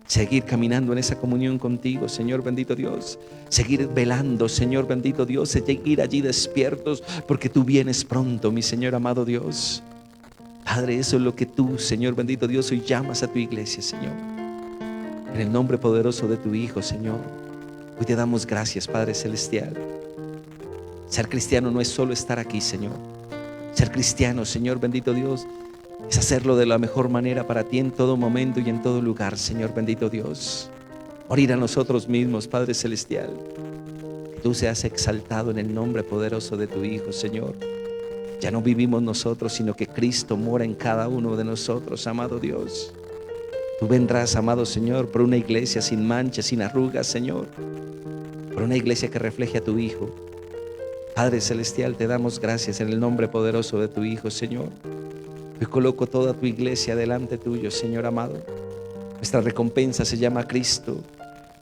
seguir caminando en esa comunión contigo, Señor bendito Dios. Seguir velando, Señor bendito Dios, seguir allí despiertos, porque tú vienes pronto, mi Señor amado Dios. Padre, eso es lo que tú, Señor bendito Dios, hoy llamas a tu iglesia, Señor. En el nombre poderoso de tu Hijo, Señor, hoy te damos gracias, Padre Celestial. Ser cristiano no es solo estar aquí, Señor. Ser cristiano, Señor bendito Dios, es hacerlo de la mejor manera para ti en todo momento y en todo lugar, Señor bendito Dios. Morir a nosotros mismos, Padre Celestial. Que tú seas exaltado en el nombre poderoso de tu Hijo, Señor. Ya no vivimos nosotros, sino que Cristo mora en cada uno de nosotros, amado Dios. Tú vendrás, amado Señor, por una iglesia sin manchas, sin arrugas, Señor. Por una iglesia que refleje a tu Hijo. Padre Celestial, te damos gracias en el nombre poderoso de tu Hijo, Señor. Hoy coloco toda tu iglesia delante tuyo, Señor amado. Nuestra recompensa se llama Cristo.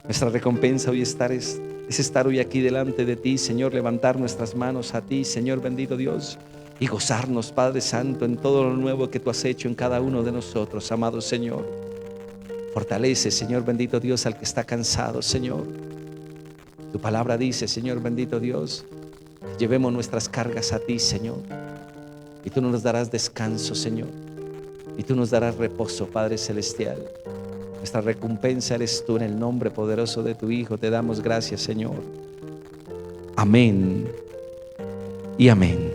Nuestra recompensa hoy es estar hoy aquí delante de ti, Señor, levantar nuestras manos a ti, Señor bendito Dios, y gozarnos, Padre Santo, en todo lo nuevo que tú has hecho en cada uno de nosotros, amado Señor. Fortalece, Señor bendito Dios, al que está cansado, Señor. Tu palabra dice, Señor bendito Dios, llevemos nuestras cargas a ti, Señor, y tú nos darás descanso, Señor, y tú nos darás reposo, Padre Celestial. Nuestra recompensa eres tú, en el nombre poderoso de tu Hijo. Te damos gracias, Señor. Amén y amén.